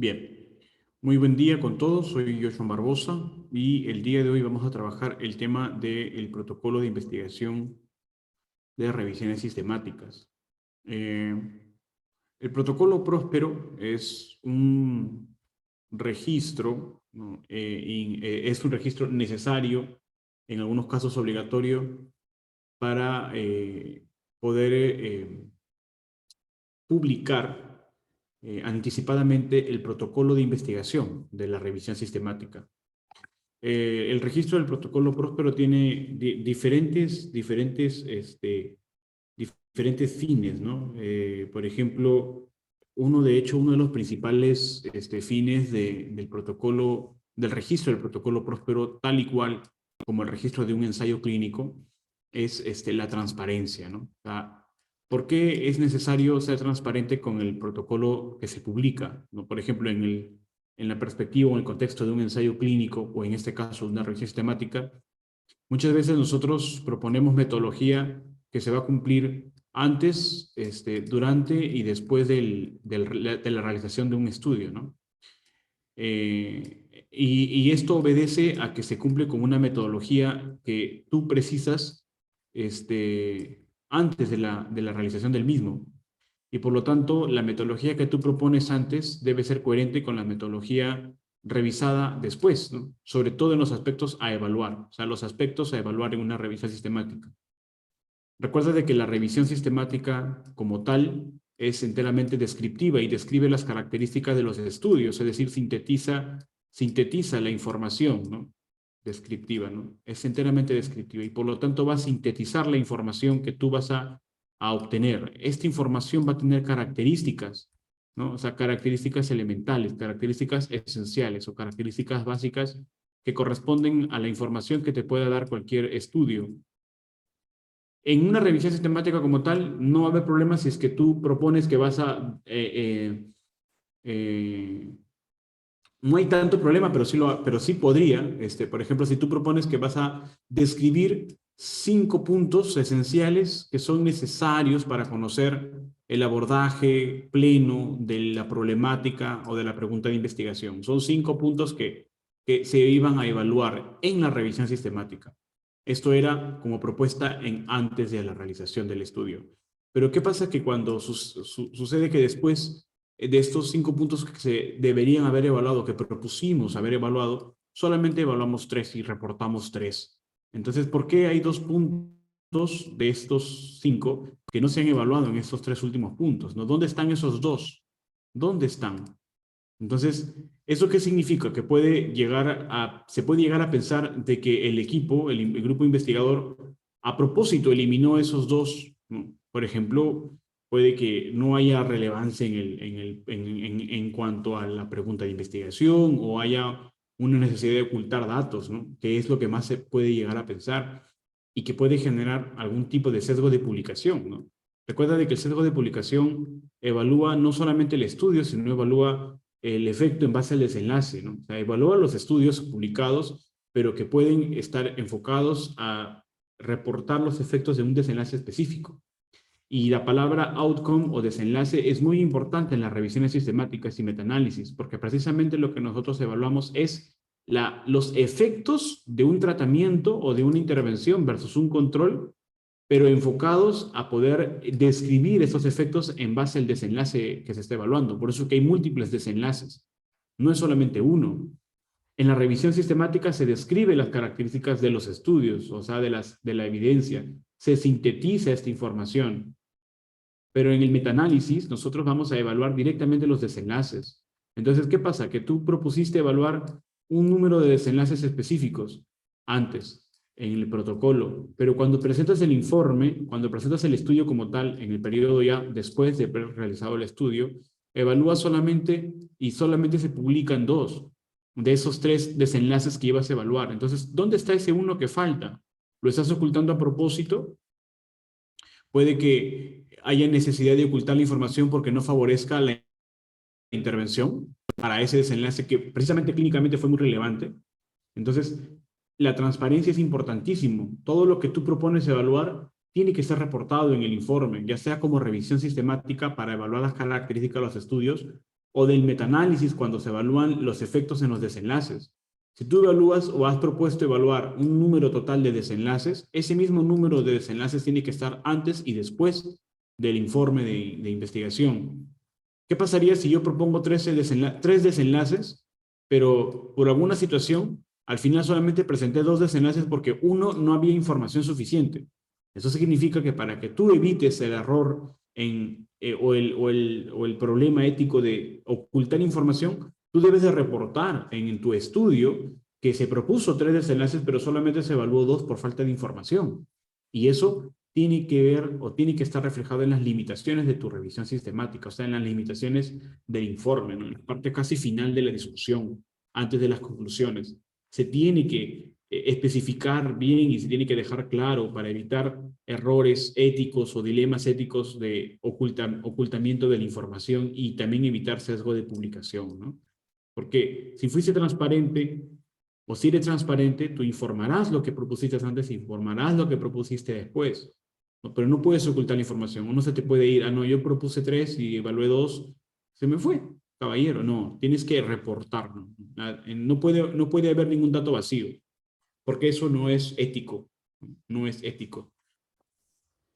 Bien, muy buen día con todos. Soy Joshua Barbosa y el día de hoy vamos a trabajar el tema del protocolo de investigación de revisiones sistemáticas. Eh, el protocolo Próspero es un registro, ¿no? Es un registro necesario, en algunos casos obligatorio, para poder publicar anticipadamente el protocolo de investigación de la revisión sistemática. El registro del protocolo Próspero tiene diferentes fines, ¿no? Por ejemplo, uno de los principales fines del protocolo, del registro del protocolo Próspero, tal y cual como el registro de un ensayo clínico, es la transparencia, ¿no? O sea, ¿por qué es necesario ser transparente con el protocolo que se publica, ¿no? Por ejemplo, en la perspectiva o en el contexto de un ensayo clínico, o en este caso una revisión sistemática, muchas veces nosotros proponemos metodología que se va a cumplir antes, durante y después de la realización de un estudio, ¿no? Y esto obedece a que se cumple con una metodología que tú precisas antes de la realización del mismo. Y por lo tanto, la metodología que tú propones antes debe ser coherente con la metodología revisada después, ¿no? Sobre todo en los aspectos a evaluar, o sea, los aspectos a evaluar en una revisión sistemática. Recuerda de que la revisión sistemática como tal es enteramente descriptiva y describe las características de los estudios, es decir, sintetiza la información, ¿no? Descriptiva, ¿no? Es enteramente descriptiva y por lo tanto va a sintetizar la información que tú vas a obtener. Esta información va a tener características, ¿no? O sea, características elementales, características esenciales o características básicas que corresponden a la información que te pueda dar cualquier estudio. En una revisión sistemática como tal, no va a haber problema si es que tú propones que vas a... no hay tanto problema, pero sí podría. Por ejemplo, si tú propones que vas a describir 5 puntos esenciales que son necesarios para conocer el abordaje pleno de la problemática o de la pregunta de investigación. Son 5 puntos que se iban a evaluar en la revisión sistemática. Esto era como propuesta antes de la realización del estudio. Pero ¿qué pasa? Que cuando sucede que después de estos 5 puntos que se deberían haber evaluado, que propusimos haber evaluado, solamente evaluamos 3 y reportamos 3? Entonces, ¿por qué hay 2 puntos de estos 5 que no se han evaluado en estos 3 últimos puntos, ¿no? ¿Dónde están esos 2? ¿Dónde están? Entonces, ¿eso qué significa? Que se puede llegar a pensar de que el equipo, el grupo investigador, a propósito eliminó esos 2, ¿no? Por ejemplo, puede que no haya relevancia en cuanto a la pregunta de investigación, o haya una necesidad de ocultar datos, ¿no? Que es lo que más se puede llegar a pensar y que puede generar algún tipo de sesgo de publicación, ¿no? Recuerda de que el sesgo de publicación evalúa no solamente el estudio, sino evalúa el efecto en base al desenlace, ¿no? O sea, evalúa los estudios publicados, pero que pueden estar enfocados a reportar los efectos de un desenlace específico. Y la palabra outcome o desenlace es muy importante en las revisiones sistemáticas y metaanálisis, porque precisamente lo que nosotros evaluamos es los efectos de un tratamiento o de una intervención versus un control, pero enfocados a poder describir esos efectos en base al desenlace que se está evaluando. Por eso que hay múltiples desenlaces, no es solamente uno. En la revisión sistemática se describe las características de los estudios, o sea, de la evidencia, se sintetiza esta información, pero en el metaanálisis nosotros vamos a evaluar directamente los desenlaces. Entonces, ¿qué pasa? Que tú propusiste evaluar un número de desenlaces específicos antes en el protocolo, pero cuando presentas el informe, cuando presentas el estudio como tal, en el periodo ya después de haber realizado el estudio, evalúas solamente y solamente se publican 2 de esos 3 desenlaces que ibas a evaluar. Entonces, ¿dónde está ese uno que falta? ¿Lo estás ocultando a propósito? Puede que haya necesidad de ocultar la información porque no favorezca la intervención para ese desenlace que precisamente clínicamente fue muy relevante. Entonces, la transparencia es importantísimo. Todo lo que tú propones evaluar tiene que ser reportado en el informe, ya sea como revisión sistemática para evaluar las características de los estudios, o del metaanálisis cuando se evalúan los efectos en los desenlaces. Si tú evalúas o has propuesto evaluar un número total de desenlaces, ese mismo número de desenlaces tiene que estar antes y después del informe de investigación. ¿Qué pasaría si yo propongo tres desenlaces, pero por alguna situación, al final solamente presenté dos desenlaces porque uno, no había información suficiente? Eso significa que para que tú evites el error o el problema ético de ocultar información, tú debes de reportar en tu estudio que se propuso tres desenlaces, pero solamente se evaluó dos por falta de información. Y eso tiene que ver o tiene que estar reflejado en las limitaciones de tu revisión sistemática, o sea, en las limitaciones del informe, ¿no? En la parte casi final de la discusión, antes de las conclusiones. Se tiene que especificar bien y se tiene que dejar claro para evitar errores éticos o dilemas éticos de ocultamiento de la información y también evitar sesgo de publicación, ¿no? Porque si fuiste transparente o si eres transparente, tú informarás lo que propusiste antes, informarás lo que propusiste después. ¿No? Pero no puedes ocultar la información. Uno se te puede ir, no, yo propuse tres y evalué dos, se me fue, caballero. No, tienes que reportar. No puede haber ningún dato vacío, porque eso no es ético. No es ético.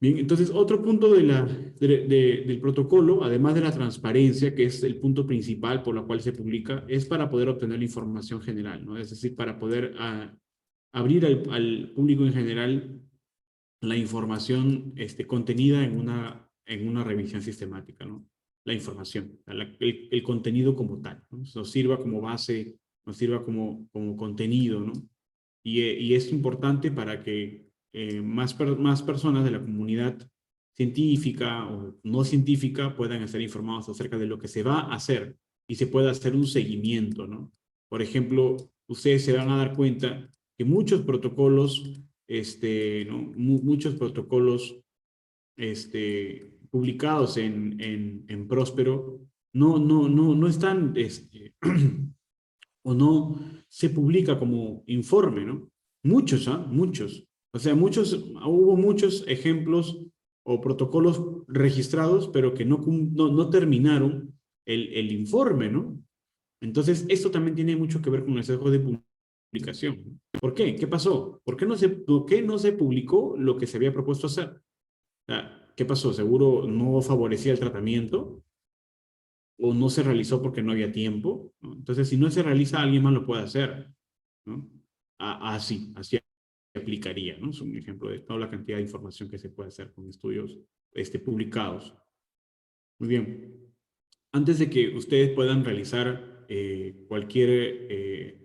Bien, entonces otro punto del protocolo, además de la transparencia, que es el punto principal por la cual se publica, es para poder obtener la información general, ¿no? Es decir, para poder abrir al público en general la información contenida en una revisión sistemática, ¿no? La información, el contenido como tal, ¿no? Nos sirva como base, nos sirva como contenido, ¿no? Y es importante para que más personas de la comunidad científica o no científica puedan estar informados acerca de lo que se va a hacer y se pueda hacer un seguimiento, ¿no? Por ejemplo, ustedes se van a dar cuenta que muchos protocolos, ¿no? Muchos protocolos publicados en Próspero no están o no se publica como informe, ¿no? Muchos, ¿ah? Muchos. O sea, hubo muchos ejemplos o protocolos registrados, pero que no terminaron el informe, ¿no? Entonces, esto también tiene mucho que ver con el sesgo de publicación. ¿Por qué? ¿Qué pasó? ¿Por qué no se publicó lo que se había propuesto hacer? O sea, ¿qué pasó? ¿Seguro no favorecía el tratamiento? ¿O no se realizó porque no había tiempo? ¿No? Entonces, si no se realiza, alguien más lo puede hacer, ¿no? Así aplicaría, ¿no? Es un ejemplo de toda la cantidad de información que se puede hacer con estudios publicados. Muy bien. Antes de que ustedes puedan realizar cualquier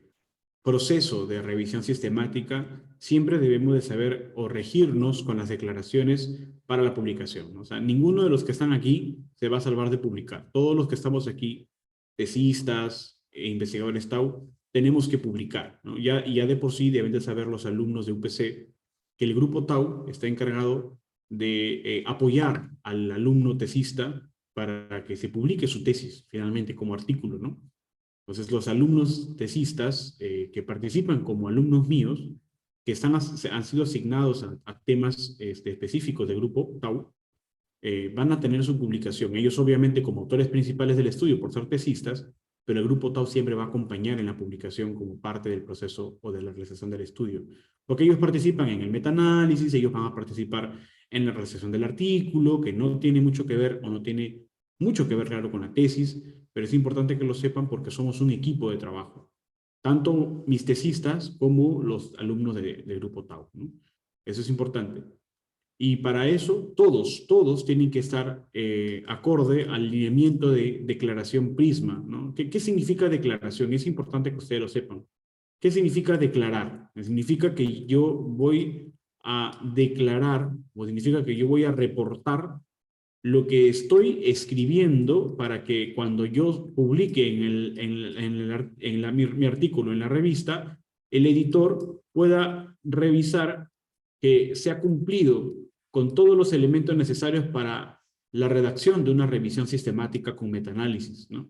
proceso de revisión sistemática, siempre debemos de saber o regirnos con las declaraciones para la publicación, ¿no? O sea, ninguno de los que están aquí se va a salvar de publicar. Todos los que estamos aquí, tesistas e investigadores TAU, tenemos que publicar, ¿no? Ya de por sí deben de saber los alumnos de UPC que el grupo TAU está encargado de apoyar al alumno tesista para que se publique su tesis, finalmente, como artículo, ¿no? Entonces, los alumnos tesistas que participan como alumnos míos, que han sido asignados a temas específicos del grupo TAU, van a tener su publicación. Ellos, obviamente, como autores principales del estudio, por ser tesistas, pero el grupo TAU siempre va a acompañar en la publicación como parte del proceso o de la realización del estudio. Porque ellos participan en el metaanálisis, ellos van a participar en la realización del artículo, que no tiene mucho que ver o no tiene mucho que ver, claro, con la tesis, pero es importante que lo sepan porque somos un equipo de trabajo. Tanto mis tesistas como los alumnos del grupo TAU, ¿no? Eso es importante. Y para eso, todos tienen que estar acorde al lineamiento de declaración PRISMA, ¿no? ¿Qué significa declaración? Es importante que ustedes lo sepan. ¿Qué significa declarar? Significa que yo voy a declarar, o significa que yo voy a reportar lo que estoy escribiendo para que cuando yo publique mi artículo en la revista, el editor pueda revisar que se ha cumplido con todos los elementos necesarios para la redacción de una revisión sistemática con metaanálisis, ¿no?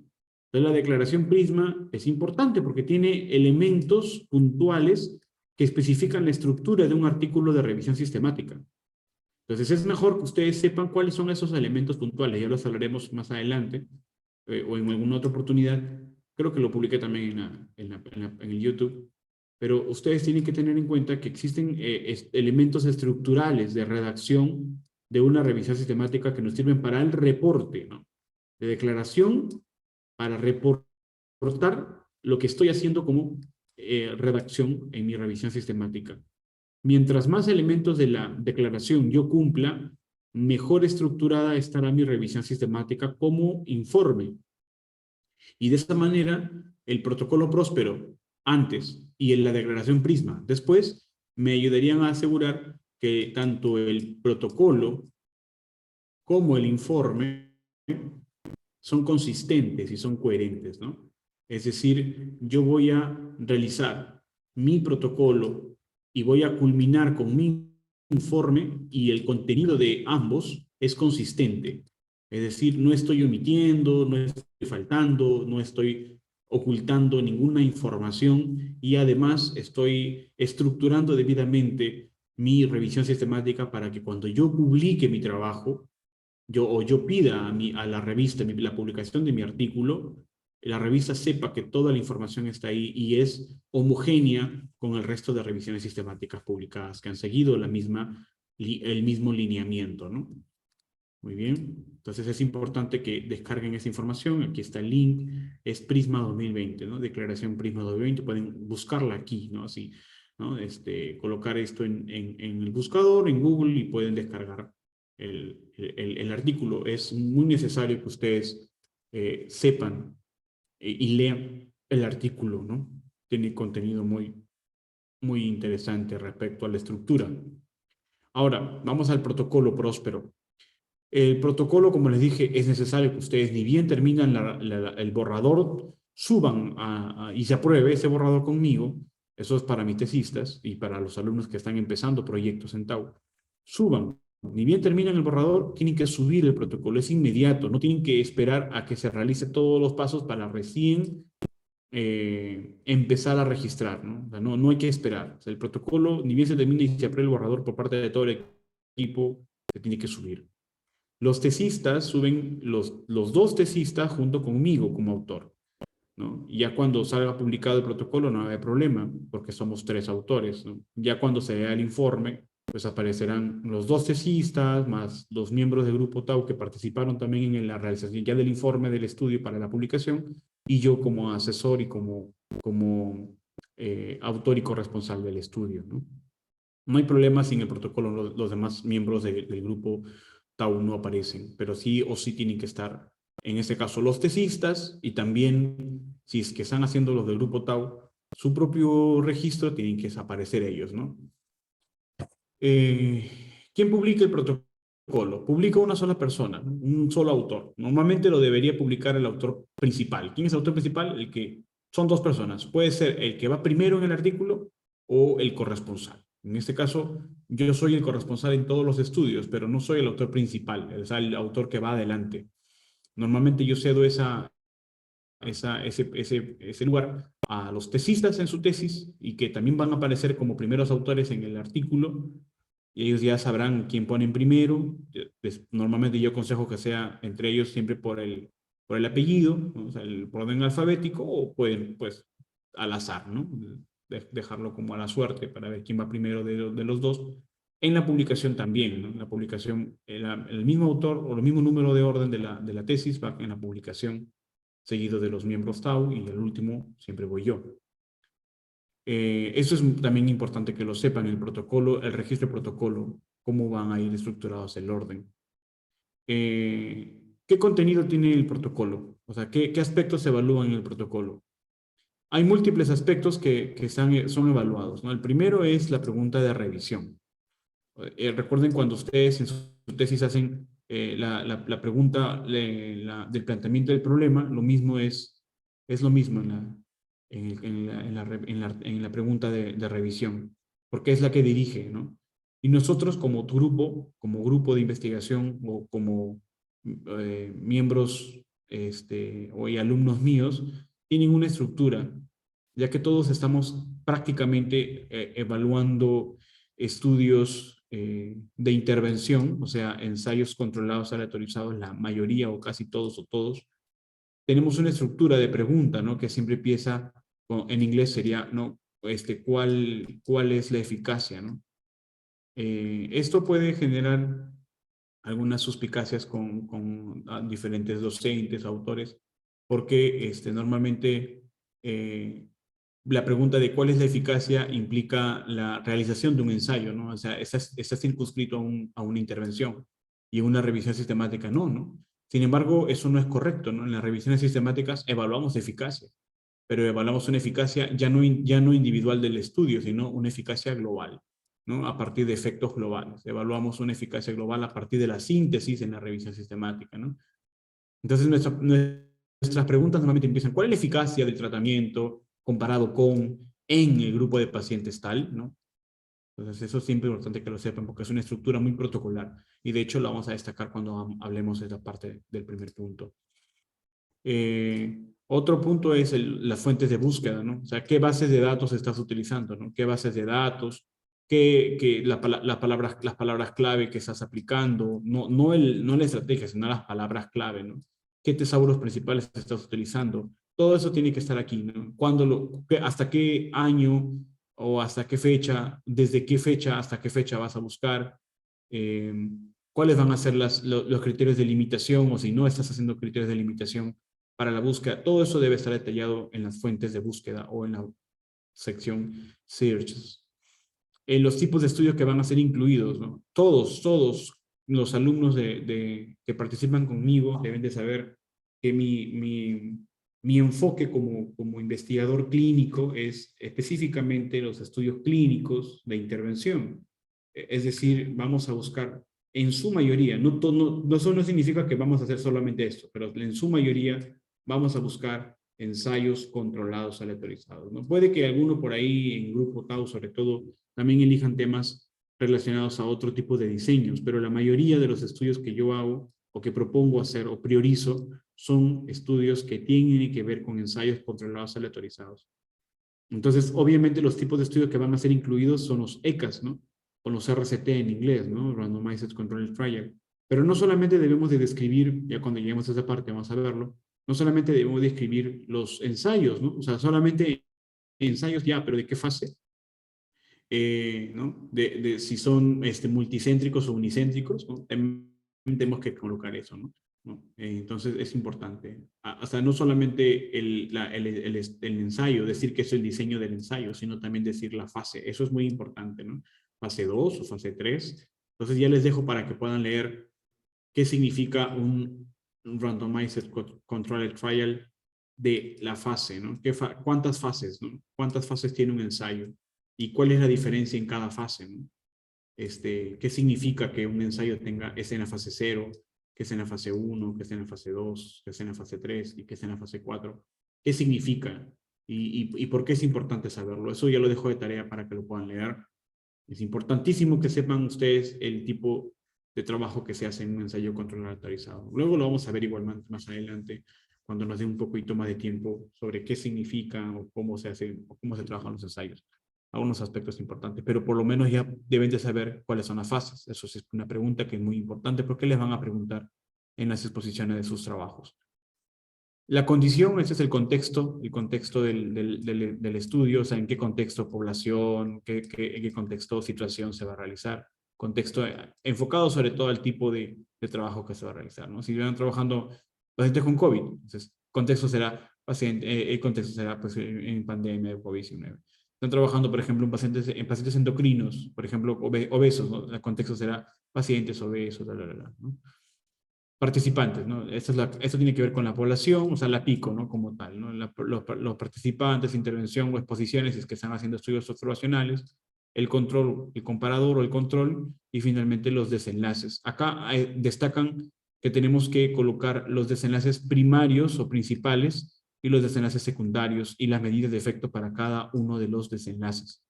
Entonces, la declaración PRISMA es importante porque tiene elementos puntuales que especifican la estructura de un artículo de revisión sistemática. Entonces, es mejor que ustedes sepan cuáles son esos elementos puntuales, ya los hablaremos más adelante, o en alguna otra oportunidad, creo que lo publiqué también en el YouTube, pero ustedes tienen que tener en cuenta que existen elementos estructurales de redacción de una revisión sistemática que nos sirven para el reporte, ¿no? De declaración para reportar lo que estoy haciendo como redacción en mi revisión sistemática. Mientras más elementos de la declaración yo cumpla, mejor estructurada estará mi revisión sistemática como informe. Y de esta manera, el protocolo Próspero antes y en la declaración Prisma después me ayudarían a asegurar que tanto el protocolo como el informe son consistentes y son coherentes, ¿no? Es decir, yo voy a realizar mi protocolo y voy a culminar con mi informe y el contenido de ambos es consistente. Es decir, no estoy omitiendo, no estoy faltando, no estoy ocultando ninguna información y además estoy estructurando debidamente mi revisión sistemática para que cuando yo publique mi trabajo, yo pida a la revista la publicación de mi artículo, la revista sepa que toda la información está ahí y es homogénea con el resto de revisiones sistemáticas publicadas que han seguido el mismo lineamiento, ¿no? Muy bien. Entonces es importante que descarguen esa información. Aquí está el link. Es Prisma 2020, ¿no? Declaración Prisma 2020. Pueden buscarla aquí, ¿no? Así, ¿no? Colocar esto en el buscador, en Google, y pueden descargar el artículo. Es muy necesario que ustedes sepan y lean el artículo, ¿no? Tiene contenido muy interesante respecto a la estructura. Ahora, vamos al protocolo Próspero. El protocolo, como les dije, es necesario que ustedes, ni bien terminan el borrador, suban y se apruebe ese borrador conmigo. Eso es para mis tesistas y para los alumnos que están empezando proyectos en TAU. Suban. Ni bien terminan el borrador, tienen que subir el protocolo. Es inmediato. No tienen que esperar a que se realice todos los pasos para recién empezar a registrar, ¿no? O sea, no hay que esperar. O sea, el protocolo, ni bien se termina y se apruebe el borrador por parte de todo el equipo, se tiene que subir. Los tesistas suben los dos tesistas junto conmigo como autor, ¿no? Y ya cuando salga publicado el protocolo no hay problema, porque somos tres autores, ¿no? Ya cuando se vea el informe, pues aparecerán los dos tesistas, más los miembros del grupo TAU que participaron también en la realización ya del informe del estudio para la publicación, y yo como asesor y como autor y corresponsal del estudio, ¿no? No hay problema sin el protocolo, los demás miembros del grupo TAU no aparecen, pero sí o sí tienen que estar, en este caso, los tesistas y también, si es que están haciendo los del grupo TAU, su propio registro, tienen que desaparecer ellos, ¿no? ¿Quién publica el protocolo? Publica una sola persona, ¿no? Un solo autor. Normalmente lo debería publicar el autor principal. ¿Quién es el autor principal? El que son dos personas. Puede ser el que va primero en el artículo o el corresponsal. En este caso, yo soy el corresponsal en todos los estudios, pero no soy el autor principal, o sea, el autor que va adelante. Normalmente yo cedo ese lugar a los tesistas en su tesis y que también van a aparecer como primeros autores en el artículo, y ellos ya sabrán quién ponen primero. Normalmente yo aconsejo que sea entre ellos siempre por el apellido, ¿no? O sea, por orden alfabético, o pueden, pues, al azar, ¿no? Dejarlo como a la suerte para ver quién va primero de los dos. En la publicación también, ¿no? En la publicación, el mismo autor o el mismo número de orden de la tesis va en la publicación, seguido de los miembros TAU, y el último siempre voy yo. Eso es también importante que lo sepan, el protocolo, el registro de protocolo, cómo van a ir estructurados el orden. ¿Qué contenido tiene el protocolo? O sea, ¿qué aspectos se evalúan en el protocolo? Hay múltiples aspectos que son evaluados, ¿no? El primero es la pregunta de revisión. Recuerden cuando ustedes en su tesis hacen la pregunta del planteamiento del problema, lo mismo es lo mismo en la pregunta de revisión, porque es la que dirige, ¿no? Y nosotros como grupo de investigación o como miembros y alumnos míos, tienen una estructura, ya que todos estamos prácticamente evaluando estudios de intervención, o sea, ensayos controlados aleatorizados, la mayoría o casi todos tenemos una estructura de pregunta, ¿no? Que siempre empieza, en inglés sería, ¿no? ¿Cuál es la eficacia, ¿no? Esto puede generar algunas suspicacias con diferentes docentes, autores, porque normalmente la pregunta de cuál es la eficacia implica la realización de un ensayo, ¿no? O sea, está circunscrito a una intervención y en una revisión sistemática no, ¿no? Sin embargo, eso no es correcto, ¿no? En las revisiones sistemáticas evaluamos eficacia, pero evaluamos una eficacia ya no individual del estudio, sino una eficacia global, ¿no? A partir de efectos globales. Evaluamos una eficacia global a partir de la síntesis en la revisión sistemática, ¿no? Entonces, nuestras preguntas normalmente empiezan, ¿cuál es la eficacia del tratamiento comparado con en el grupo de pacientes tal, ¿no? Entonces, eso es siempre importante que lo sepan porque es una estructura muy protocolar y de hecho lo vamos a destacar cuando hablemos de esta parte del primer punto. Otro punto es las fuentes de búsqueda, ¿no? O sea, ¿qué bases de datos estás utilizando, ¿no? ¿Qué bases de datos? Las palabras clave que estás aplicando, no la estrategia, sino las palabras clave, ¿no? ¿Qué tesauros principales estás utilizando? Todo eso tiene que estar aquí, ¿no? ¿Hasta qué año o hasta qué fecha, desde qué fecha hasta qué fecha vas a buscar? Eh, ¿Cuáles van a ser los criterios de limitación o si no estás haciendo criterios de limitación para la búsqueda? Todo eso debe estar detallado en las fuentes de búsqueda o en la sección searches. Los tipos de estudios que van a ser incluidos, ¿no? Todos los alumnos que participan conmigo deben de saber que mi enfoque como investigador clínico es específicamente los estudios clínicos de intervención. Es decir, vamos a buscar en su mayoría, eso no significa que vamos a hacer solamente esto, pero en su mayoría vamos a buscar ensayos controlados aleatorizados, ¿no? Puede que alguno por ahí en grupo Tau, sobre todo, también elijan temas relacionados a otro tipo de diseños, pero la mayoría de los estudios que yo hago o que propongo hacer o priorizo son estudios que tienen que ver con ensayos controlados aleatorizados. Entonces, obviamente los tipos de estudios que van a ser incluidos son los ECAS, ¿no? O los RCT en inglés, ¿no? Randomized Controlled Trial. Pero no solamente debemos de describir, ya cuando lleguemos a esa parte vamos a verlo, no solamente debemos describir los ensayos, ¿no? O sea, solamente ensayos ya, pero ¿de qué fase? ¿No? Si son multicéntricos o unicéntricos, ¿no? También tenemos que colocar eso, ¿no? ¿No? Entonces es importante. O sea, no solamente el ensayo, decir que es el diseño del ensayo, sino también decir la fase. Eso es muy importante, ¿no? Fase 2 o fase 3. Entonces ya les dejo para que puedan leer qué significa un randomized controlled trial de la fase, ¿no? ¿Cuántas fases, ¿no? ¿Cuántas fases tiene un ensayo? ¿Y cuál es la diferencia en cada fase, ¿no? ¿Qué significa que un ensayo esté en la fase 0, que esté en la fase 1, que esté en la fase 2, que esté en la fase 3 y que esté en la fase 4? ¿Qué significa? ¿Y por qué es importante saberlo? Eso ya lo dejo de tarea para que lo puedan leer. Es importantísimo que sepan ustedes el tipo de trabajo que se hace en un ensayo controlado autorizado. Luego lo vamos a ver igual más adelante, cuando nos dé un poquito más de tiempo sobre qué significa o cómo se hace o cómo se trabajan los ensayos. Algunos aspectos importantes, pero por lo menos ya deben de saber cuáles son las fases. Eso es una pregunta que es muy importante porque les van a preguntar en las exposiciones de sus trabajos. La condición, ese es el contexto del estudio, o sea, en qué contexto población, en qué contexto situación se va a realizar. Contexto enfocado sobre todo al tipo de trabajo que se va a realizar, ¿no? Si van trabajando pacientes con COVID, entonces el contexto será pues, en pandemia de COVID-19. Están trabajando, por ejemplo, en pacientes endocrinos, por ejemplo, obesos, ¿no? El contexto será pacientes obesos, ¿no? Participantes, ¿no? Esto tiene que ver con la población, o sea, la PICO, ¿no? Como tal, ¿no? Los participantes, intervención o exposiciones, es que están haciendo estudios observacionales, el control, el comparador o el control, y finalmente los desenlaces. Acá destacan que tenemos que colocar los desenlaces primarios o principales y los desenlaces secundarios y las medidas de efecto para cada uno de los desenlaces.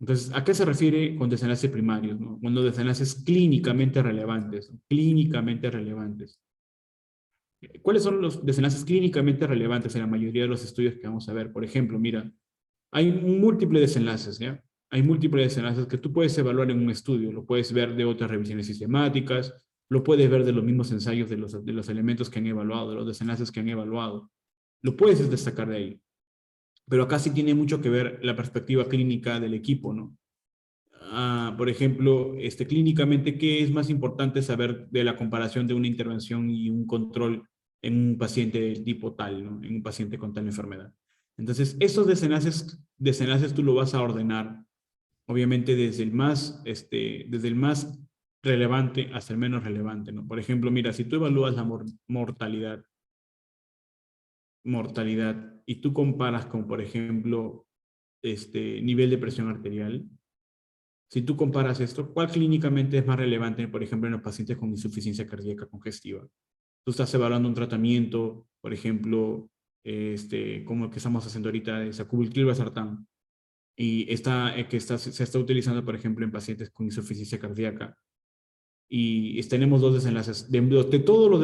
Entonces, ¿a qué se refiere con desenlaces primarios, ¿no? Cuando desenlaces clínicamente relevantes, ¿no? Clínicamente relevantes. ¿Cuáles son los desenlaces clínicamente relevantes en la mayoría de los estudios que vamos a ver? Por ejemplo, mira, hay múltiples desenlaces, ¿ya? Hay múltiples desenlaces que tú puedes evaluar en un estudio, lo puedes ver de otras revisiones sistemáticas, lo puedes ver de los mismos ensayos de los elementos que han evaluado, de los desenlaces que han evaluado. Lo puedes destacar de ahí. Pero acá sí tiene mucho que ver la perspectiva clínica del equipo, ¿no? Por ejemplo, clínicamente, ¿qué es más importante saber de la comparación de una intervención y un control en un paciente del tipo tal, ¿no? En un paciente con tal enfermedad? Entonces, esos desenlaces tú lo vas a ordenar, obviamente, desde el más relevante hasta el menos relevante, ¿no? Por ejemplo, mira, si tú evalúas la mortalidad y tú comparas con, por ejemplo, nivel de presión arterial, si tú comparas esto, ¿cuál clínicamente es más relevante, por ejemplo, en los pacientes con insuficiencia cardíaca congestiva? Tú estás evaluando un tratamiento, por ejemplo, como el que estamos haciendo ahorita de sacubitril/valsartán, y se está utilizando, por ejemplo, en pacientes con insuficiencia cardíaca. Y tenemos dos desenlaces. De todos los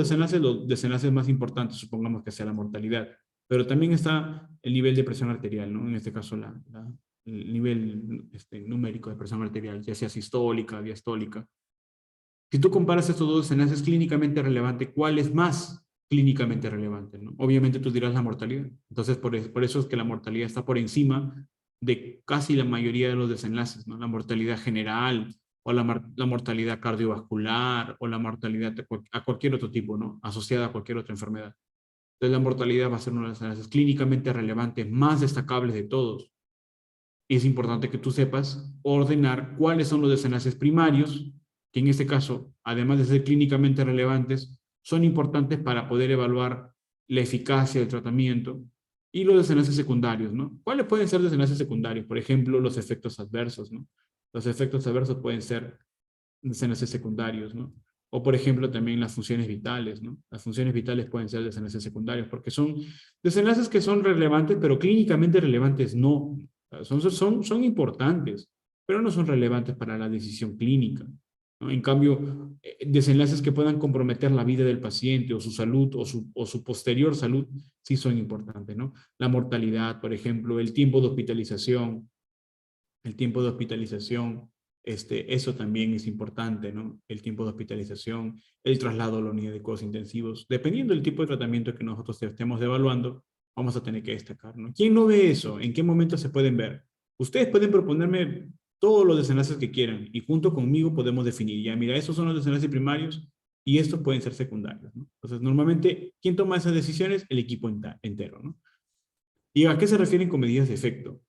desenlaces más importantes, supongamos que sea la mortalidad, pero también está el nivel de presión arterial, ¿no? En este caso, el nivel numérico de presión arterial, ya sea sistólica, diastólica. Si tú comparas estos dos desenlaces clínicamente relevantes, ¿cuál es más clínicamente relevante, ¿no? Obviamente tú dirás la mortalidad. Entonces, por eso es que la mortalidad está por encima de casi la mayoría de los desenlaces, ¿no? La mortalidad general, o la mortalidad cardiovascular, o la mortalidad a cualquier otro tipo, ¿no? Asociada a cualquier otra enfermedad. Entonces, la mortalidad va a ser uno de los desenlaces clínicamente relevantes más destacables de todos. Y es importante que tú sepas ordenar cuáles son los desenlaces primarios, que en este caso, además de ser clínicamente relevantes, son importantes para poder evaluar la eficacia del tratamiento, y los desenlaces secundarios, ¿no? ¿Cuáles pueden ser desenlaces secundarios? Por ejemplo, los efectos adversos, ¿no? Los efectos adversos pueden ser desenlaces secundarios, ¿no? O, por ejemplo, también las funciones vitales, ¿no? Las funciones vitales pueden ser desenlaces secundarios, porque son desenlaces que son relevantes, pero clínicamente relevantes no. Son importantes, pero no son relevantes para la decisión clínica, ¿no? En cambio, desenlaces que puedan comprometer la vida del paciente o su salud o su posterior salud, sí son importantes, ¿no? La mortalidad, por ejemplo, el tiempo de hospitalización, eso también es importante, ¿no? El tiempo de hospitalización, el traslado a la unidad de cuidados intensivos. Dependiendo del tipo de tratamiento que nosotros estemos evaluando, vamos a tener que destacar, ¿no? ¿Quién no ve eso? ¿En qué momento se pueden ver? Ustedes pueden proponerme todos los desenlaces que quieran y junto conmigo podemos definir, ya mira, estos son los desenlaces primarios y estos pueden ser secundarios, ¿no? Entonces, normalmente, ¿quién toma esas decisiones? El equipo entero, ¿no? ¿Y a qué se refieren con medidas de efecto?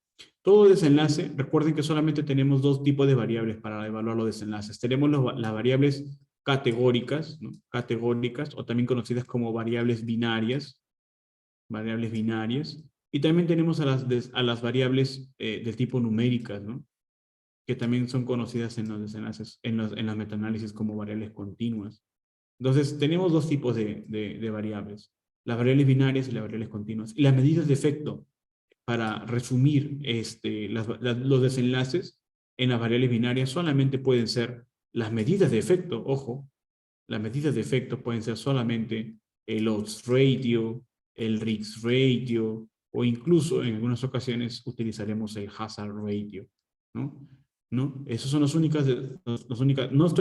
Todo desenlace, recuerden que solamente tenemos dos tipos de variables para evaluar los desenlaces. Tenemos las variables categóricas, ¿no? Categóricas, o también conocidas como variables binarias, y también tenemos a las variables del tipo numéricas, ¿no? Que también son conocidas en los desenlaces, en las metaanálisis como variables continuas. Entonces, tenemos dos tipos de variables, las variables binarias y las variables continuas. Y las medidas de efecto, para resumir los desenlaces en las variables binarias, solamente pueden ser las medidas de efecto, ojo, las medidas de efecto pueden ser solamente el odds ratio, el risk ratio, o incluso en algunas ocasiones utilizaremos el hazard ratio, ¿no? ¿No? Esas son las únicas,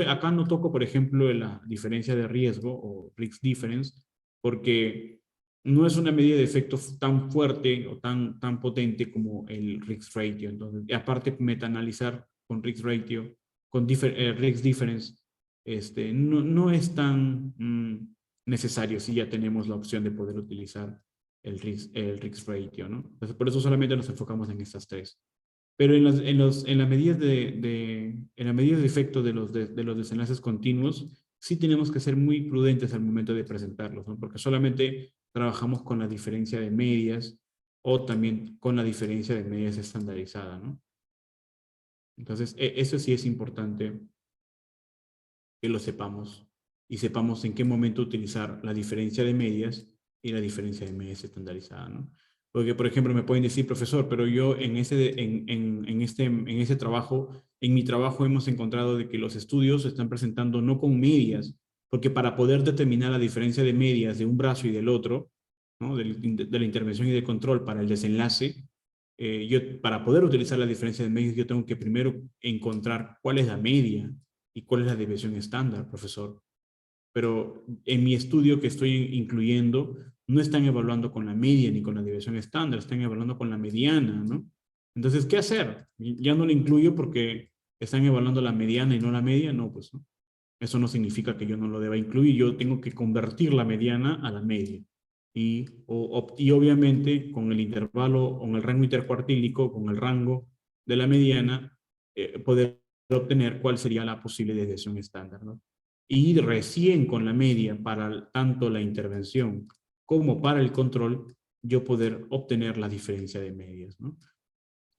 acá no toco, por ejemplo, la diferencia de riesgo o risk difference, porque no es una medida de efecto tan fuerte o tan potente como el risk ratio. Entonces, y aparte, metaanalizar con risk ratio, con risk difference, no es tan necesario si ya tenemos la opción de poder utilizar el risk ratio, ¿no? Entonces, por eso solamente nos enfocamos en estas tres. Pero en las medidas en las medidas de efecto de los desenlaces continuos, sí tenemos que ser muy prudentes al momento de presentarlos, ¿no? Porque solamente trabajamos con la diferencia de medias o también con la diferencia de medias estandarizada, ¿no? Entonces, eso sí es importante que lo sepamos y sepamos en qué momento utilizar la diferencia de medias y la diferencia de medias estandarizada, ¿no? Porque, por ejemplo, me pueden decir, profesor, pero yo en ese trabajo, en mi trabajo hemos encontrado de que los estudios se están presentando no con medias, porque para poder determinar la diferencia de medias de un brazo y del otro, ¿no? De la intervención y de control para el desenlace, para poder utilizar la diferencia de medias, yo tengo que primero encontrar cuál es la media y cuál es la desviación estándar, profesor. pero en mi estudio que estoy incluyendo, no están evaluando con la media ni con la desviación estándar, están evaluando con la mediana, ¿no? Entonces, ¿qué hacer? Ya no lo incluyo porque están evaluando la mediana y no la media, no, pues no. Eso no significa que yo no lo deba incluir, yo tengo que convertir la mediana a la media. Y obviamente con el intervalo, con el rango intercuartílico, con el rango de la mediana, poder obtener cuál sería la posible desviación estándar, ¿no? Y recién con la media para tanto la intervención como para el control, yo poder obtener la diferencia de medias, ¿no?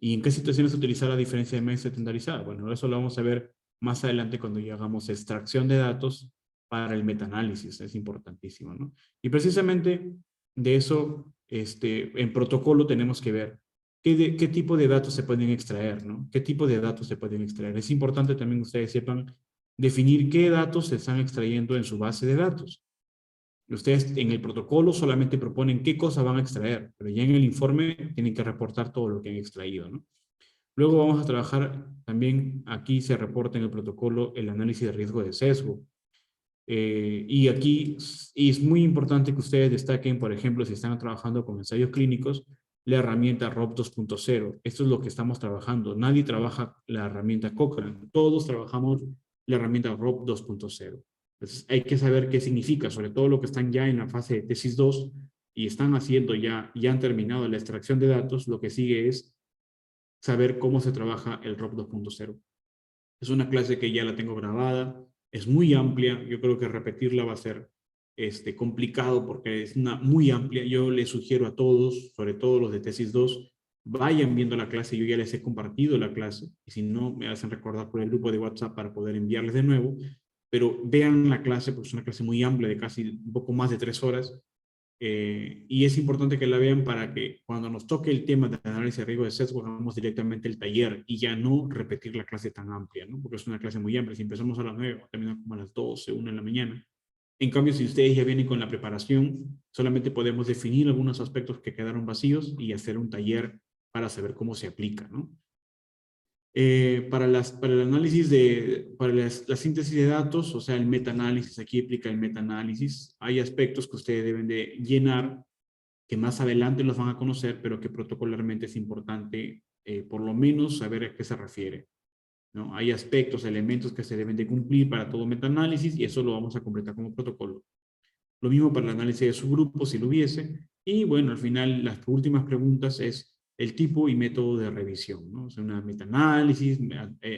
¿Y en qué situaciones utilizar la diferencia de medias estandarizada? Bueno, eso lo vamos a ver más adelante cuando ya hagamos extracción de datos para el metaanálisis, es importantísimo, ¿no? Y precisamente de eso, en protocolo tenemos que ver qué tipo de datos se pueden extraer, ¿no? ¿Qué tipo de datos se pueden extraer? Es importante también que ustedes sepan definir qué datos se están extrayendo en su base de datos. Ustedes en el protocolo solamente proponen qué cosas van a extraer, pero ya en el informe tienen que reportar todo lo que han extraído, ¿no? Luego vamos a trabajar también, aquí se reporta en el protocolo el análisis de riesgo de sesgo. Y aquí es muy importante que ustedes destaquen, por ejemplo, si están trabajando con ensayos clínicos, la herramienta ROP 2.0. Esto es lo que estamos trabajando. Nadie trabaja la herramienta Cochrane. Todos trabajamos la herramienta ROP 2.0. Entonces hay que saber qué significa, sobre todo lo que están ya en la fase de tesis 2 y están haciendo ya han terminado la extracción de datos. Lo que sigue es saber cómo se trabaja el ROP 2.0. Es una clase que ya la tengo grabada, es muy amplia, yo creo que repetirla va a ser complicado porque es una muy amplia. Yo les sugiero a todos, sobre todo los de tesis 2, vayan viendo la clase, yo ya les he compartido la clase, y si no, me hacen recordar por el grupo de WhatsApp para poder enviarles de nuevo, pero vean la clase porque es una clase muy amplia de casi un poco más de 3 horas, y es importante que la vean para que cuando nos toque el tema de análisis de riesgo de sesgo, hagamos directamente el taller y ya no repetir la clase tan amplia, ¿no? Porque es una clase muy amplia. Si empezamos a las 9, terminamos como a las 12, 1 de la mañana. En cambio, si ustedes ya vienen con la preparación, solamente podemos definir algunos aspectos que quedaron vacíos y hacer un taller para saber cómo se aplica, ¿no? Para el análisis para la síntesis de datos, o sea, el metaanálisis, aquí aplica el metaanálisis, hay aspectos que ustedes deben de llenar, que más adelante los van a conocer, pero que protocolarmente es importante, por lo menos, saber a qué se refiere, ¿no? Hay aspectos, elementos que se deben de cumplir para todo metaanálisis y eso lo vamos a completar como protocolo. Lo mismo para el análisis de subgrupos, si lo hubiese. Y bueno, al final, las últimas preguntas es el tipo y método de revisión, ¿no? O sea, una metaanálisis,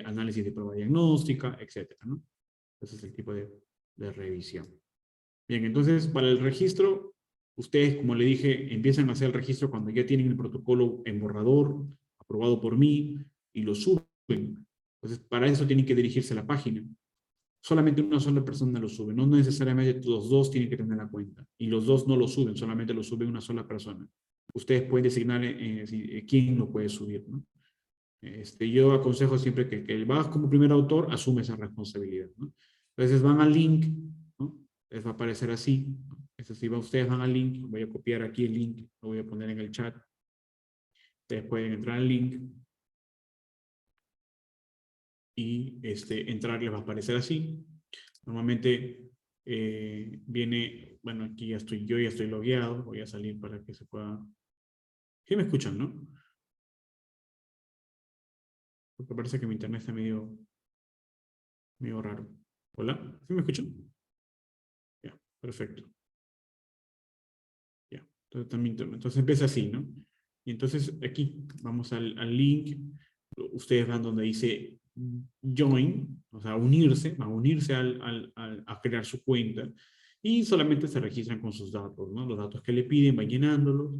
análisis de prueba diagnóstica, etcétera, ¿no? Ese es el tipo de revisión. Bien, entonces, para el registro, ustedes, como le dije, empiezan a hacer el registro cuando ya tienen el protocolo en borrador, aprobado por mí, y lo suben. Entonces, para eso tienen que dirigirse a la página. Solamente una sola persona lo sube, no necesariamente los dos tienen que tener la cuenta, y los dos no lo suben, solamente lo sube una sola persona. Ustedes pueden designar quién lo puede subir, ¿no? Yo aconsejo siempre que el vas como primer autor asume esa responsabilidad, ¿no? Entonces van al link, ¿no? Les va a aparecer así, ¿no? Entonces, si ustedes van al link, voy a copiar aquí el link, lo voy a poner en el chat. Ustedes pueden entrar al link y entrar les va a aparecer así. Normalmente viene, bueno, aquí yo ya estoy logueado, voy a salir para que se pueda... ¿Sí me escuchan, no? Porque parece que mi internet está medio raro. ¿Hola? ¿Sí me escuchan? Ya, perfecto. Ya, entonces empieza así, ¿no? Y entonces aquí vamos al link, ustedes van donde dice join, o sea, unirse, van a unirse a crear su cuenta y solamente se registran con sus datos, ¿no? Los datos que le piden, van llenándolos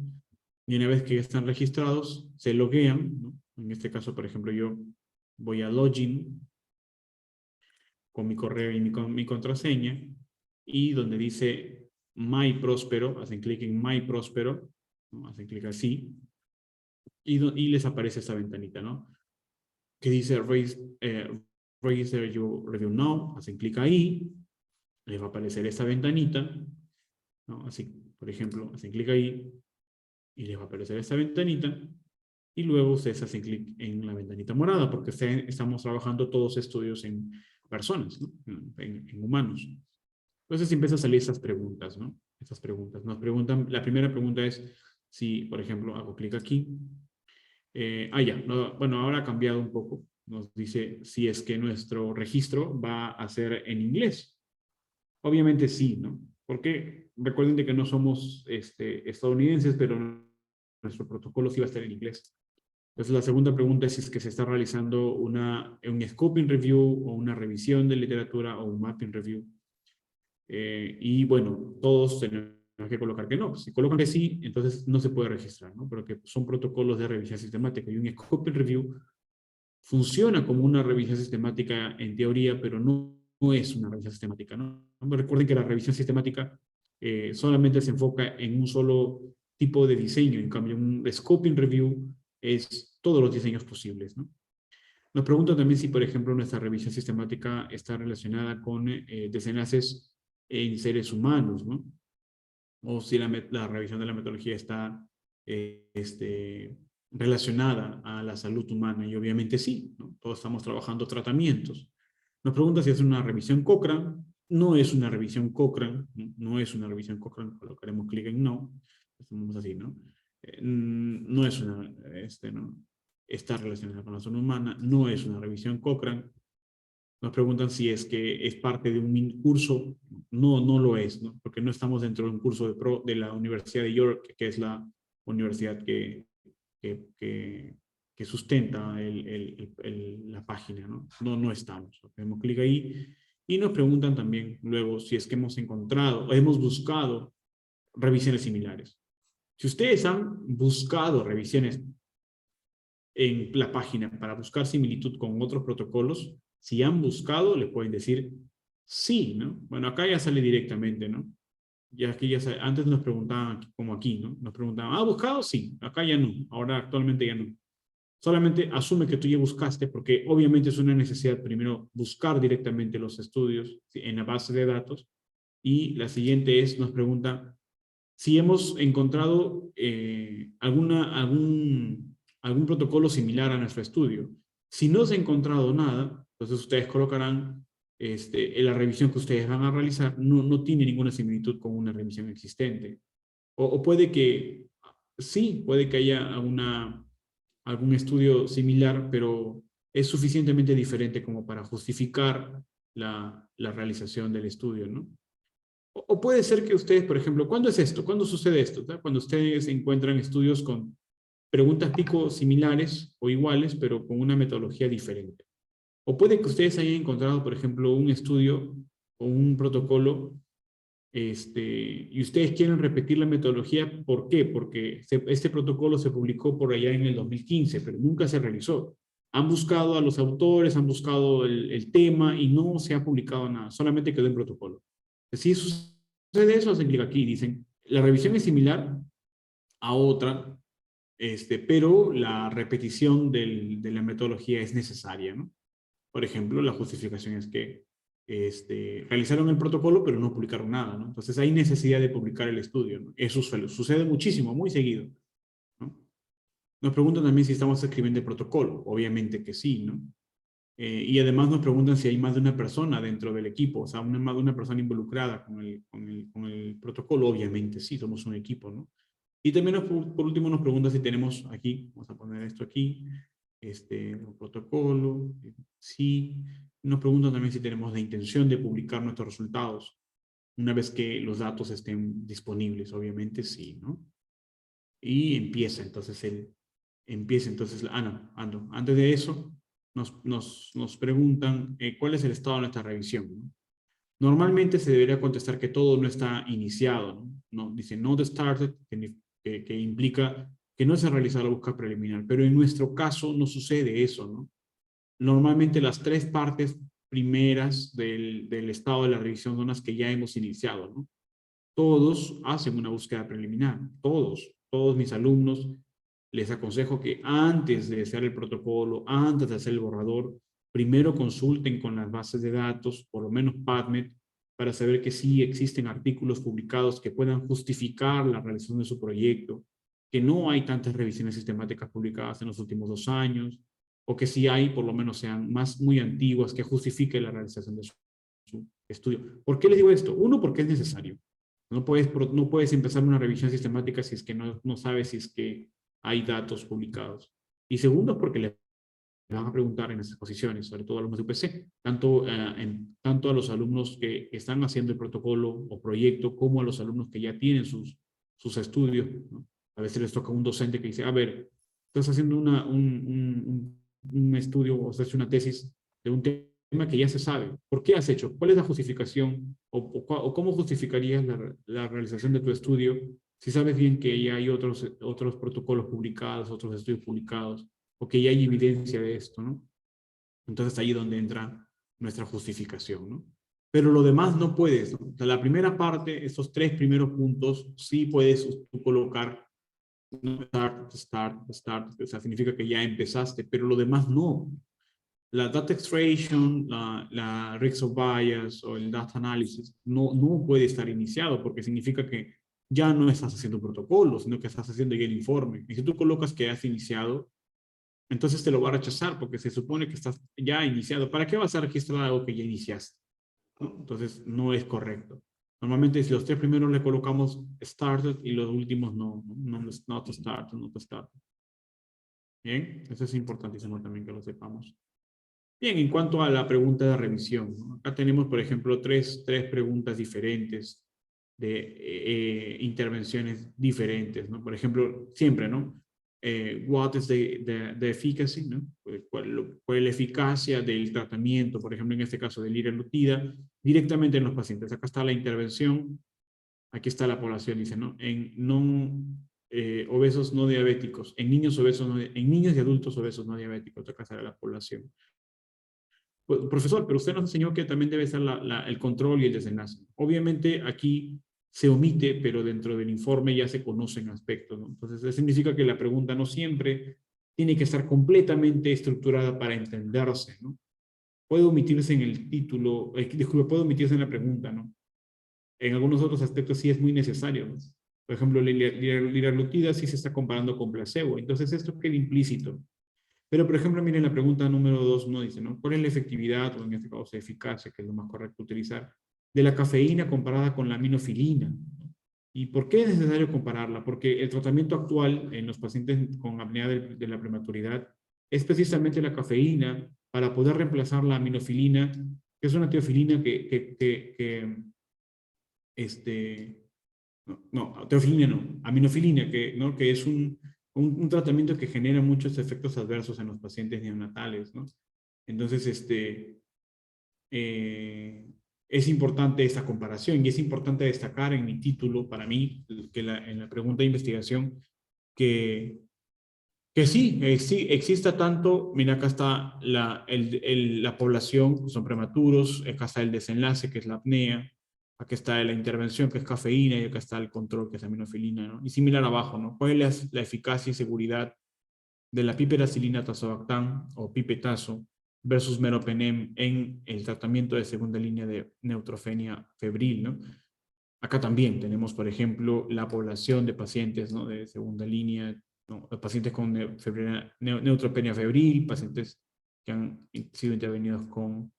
y una vez que ya están registrados, se loguean, ¿no? En este caso, por ejemplo, yo voy a login con mi correo y mi contraseña y donde dice My Próspero, hacen clic en My Próspero, ¿no? Hacen clic así, y les aparece esta ventanita, ¿no? Que dice Register Your Review Now, hacen clic ahí, les va a aparecer esta ventanita, ¿no? Así, por ejemplo, hacen clic ahí, y les va a aparecer esta ventanita, y luego ustedes hacen clic en la ventanita morada, porque estamos trabajando todos estudios en personas, ¿no? En humanos. Entonces empiezan a salir estas preguntas, ¿no? Estas preguntas. Nos preguntan, la primera pregunta es si, por ejemplo, hago clic aquí. Ya, no, bueno, ahora ha cambiado un poco. Nos dice si es que nuestro registro va a ser en inglés. Obviamente sí, ¿no? Porque recuerden de que no somos estadounidenses, pero nuestro protocolo sí va a estar en inglés. Entonces, la segunda pregunta es si es que se está realizando un scoping review o una revisión de literatura o un mapping review. Y bueno, todos tenemos que colocar que no. Si colocan que sí, entonces no se puede registrar, ¿no? Pero que son protocolos de revisión sistemática. Y un scoping review funciona como una revisión sistemática en teoría, pero no es una revisión sistemática, ¿no? Recuerden que la revisión sistemática solamente se enfoca en un solo tipo de diseño. En cambio, un scoping review es todos los diseños posibles, ¿no? Nos preguntan también si, por ejemplo, nuestra revisión sistemática está relacionada con desenlaces en seres humanos, ¿no? O si la revisión de la metodología está relacionada a la salud humana, y obviamente sí, ¿no? Todos estamos trabajando tratamientos. Nos pregunta si es una revisión Cochrane. No es una revisión Cochrane, no es una revisión Cochrane, colocaremos clic en no, vamos así, ¿no? No es una, ¿no? Está relacionada con la salud humana, no es una revisión Cochrane. Nos preguntan si es que es parte de un curso. No lo es, ¿no? Porque no estamos dentro de un curso de la Universidad de York, que es la universidad que, que, que sustenta la página, ¿no? No estamos. Hacemos clic ahí y nos preguntan también luego si es que hemos encontrado o hemos buscado revisiones similares. Si ustedes han buscado revisiones en la página para buscar similitud con otros protocolos, si han buscado, les pueden decir sí, ¿no? Bueno, acá ya sale directamente, ¿no? Ya aquí ya sale, antes nos preguntaban, como aquí, ¿no? Nos preguntaban, ¿ha buscado? Sí, acá ya no, ahora actualmente ya no. Solamente asume que tú ya buscaste, porque obviamente es una necesidad primero buscar directamente los estudios en la base de datos, y la siguiente es, nos pregunta si hemos encontrado algún protocolo similar a nuestro estudio. Si no se ha encontrado nada, entonces ustedes colocarán en la revisión que ustedes van a realizar, no tiene ninguna similitud con una revisión existente. O puede que sí, puede que haya algún estudio similar, pero es suficientemente diferente como para justificar la realización del estudio, ¿no? O puede ser que ustedes, por ejemplo, ¿cuándo es esto? ¿Cuándo sucede esto? ¿Tá? Cuando ustedes encuentran estudios con preguntas pico similares o iguales, pero con una metodología diferente. O puede que ustedes hayan encontrado, por ejemplo, un estudio o un protocolo y ustedes quieren repetir la metodología. ¿Por qué? Porque este protocolo se publicó por allá en el 2015, pero nunca se realizó. Han buscado a los autores, han buscado el tema y no se ha publicado nada, solamente quedó en protocolo. Si sucede eso, hacen clic aquí y dicen, la revisión es similar a otra, pero la repetición de la metodología es necesaria, ¿no? Por ejemplo, la justificación es que realizaron el protocolo, pero no publicaron nada, ¿no? Entonces hay necesidad de publicar el estudio, ¿no? Eso sucede muchísimo, muy seguido, ¿no? Nos preguntan también si estamos escribiendo el protocolo. Obviamente que sí, ¿no? Y además nos preguntan si hay más de una persona dentro del equipo, o sea, más de una persona involucrada con el protocolo. Obviamente sí, somos un equipo, ¿no? Y también por último nos pregunta si tenemos aquí, vamos a poner esto aquí, un protocolo, sí. Nos preguntan también si tenemos la intención de publicar nuestros resultados una vez que los datos estén disponibles. Obviamente sí, ¿no? Y empieza entonces, no, antes de eso nos preguntan cuál es el estado de nuestra revisión, ¿no? Normalmente se debería contestar que todo no está iniciado, ¿no? Dice not started, que implica que no se ha realizado la búsqueda preliminar, pero en nuestro caso no sucede eso, ¿no? Normalmente las tres partes primeras del estado de la revisión son las que ya hemos iniciado, ¿no? Todos hacen una búsqueda preliminar, todos mis alumnos, les aconsejo que antes de hacer el protocolo, antes de hacer el borrador, primero consulten con las bases de datos, por lo menos PubMed, para saber que sí existen artículos publicados que puedan justificar la realización de su proyecto, que no hay tantas revisiones sistemáticas publicadas en los últimos 2 años, o que si hay, por lo menos sean muy antiguas, que justifiquen la realización de estudio. ¿Por qué les digo esto? Uno, porque es necesario. No puedes empezar una revisión sistemática si es que no sabes si es que hay datos publicados. Y segundo, porque le van a preguntar en estas posiciones, sobre todo a alumnos de UPC, tanto a los alumnos que están haciendo el protocolo o proyecto, como a los alumnos que ya tienen sus estudios, ¿no? A veces les toca un docente que dice, a ver, estás haciendo un estudio o estás haciendo una tesis de un tema que ya se sabe. ¿Por qué has hecho? ¿Cuál es la justificación? ¿O cómo justificarías la realización de tu estudio si sabes bien que ya hay otros protocolos publicados, otros estudios publicados, o que ya hay evidencia de esto, ¿no? Entonces ahí es donde entra nuestra justificación, ¿no? Pero lo demás no puedes, ¿no? O sea, la primera parte, estos 3 primeros puntos, sí puedes tú colocar start, o sea, significa que ya empezaste, pero lo demás no. La data extraction, la risk of bias o el data analysis no puede estar iniciado porque significa que ya no estás haciendo protocolo, sino que estás haciendo ya el informe. Y si tú colocas que has iniciado, entonces te lo va a rechazar porque se supone que estás ya iniciado. ¿Para qué vas a registrar algo que ya iniciaste? ¿No? Entonces no es correcto. Normalmente si los 3 primeros le colocamos started y los últimos not started, not started. Bien, eso es importantísimo también que lo sepamos. Bien, en cuanto a la pregunta de revisión, ¿no? Acá tenemos, por ejemplo, tres preguntas diferentes de intervenciones diferentes, ¿no? Por ejemplo, siempre, ¿no? What is the efficacy, ¿no? ¿Cuál es la eficacia del tratamiento, por ejemplo, en este caso de liraglutida, directamente en los pacientes? Acá está la intervención, aquí está la población, dice, ¿no? En obesos no diabéticos, en niños obesos, en niños y adultos obesos no diabéticos, acá está la población. Pues, profesor, pero usted nos enseñó que también debe ser el control y el desenlace. Obviamente aquí se omite, pero dentro del informe ya se conocen aspectos, ¿no? Entonces, eso significa que la pregunta no siempre tiene que estar completamente estructurada para entenderse, ¿no? Puede omitirse en el título, disculpe, puede omitirse en la pregunta, ¿no? En algunos otros aspectos sí es muy necesario, ¿no? Por ejemplo, liraglutida sí se está comparando con placebo, entonces esto queda implícito. Pero, por ejemplo, miren la pregunta número 2, uno dice, ¿no? ¿Cuál es la efectividad, o en este caso eficacia, que es lo más correcto utilizar, de la cafeína comparada con la aminofilina? ¿Y por qué es necesario compararla? Porque el tratamiento actual en los pacientes con apnea de la prematuridad es precisamente la cafeína para poder reemplazar la aminofilina, que es una teofilina teofilina no, aminofilina, ¿no? Que es un tratamiento que genera muchos efectos adversos en los pacientes neonatales, ¿no? Entonces, es importante esta comparación y es importante destacar en mi título, para mí, que en la pregunta de investigación, que, que sí, exista tanto, mira, acá está la población, que son prematuros, acá está el desenlace, que es la apnea, acá está la intervención, que es cafeína, y acá está el control, que es aminofilina, ¿no? Y similar abajo, ¿no? ¿Cuál es la eficacia y seguridad de la piperacilina tazobactam o pipetazo versus meropenem en el tratamiento de segunda línea de neutrofenia febril, ¿no? Acá también tenemos, por ejemplo, la población de pacientes, ¿no? De segunda línea, ¿no? Pacientes con neutropenia febril, pacientes que han sido intervenidos con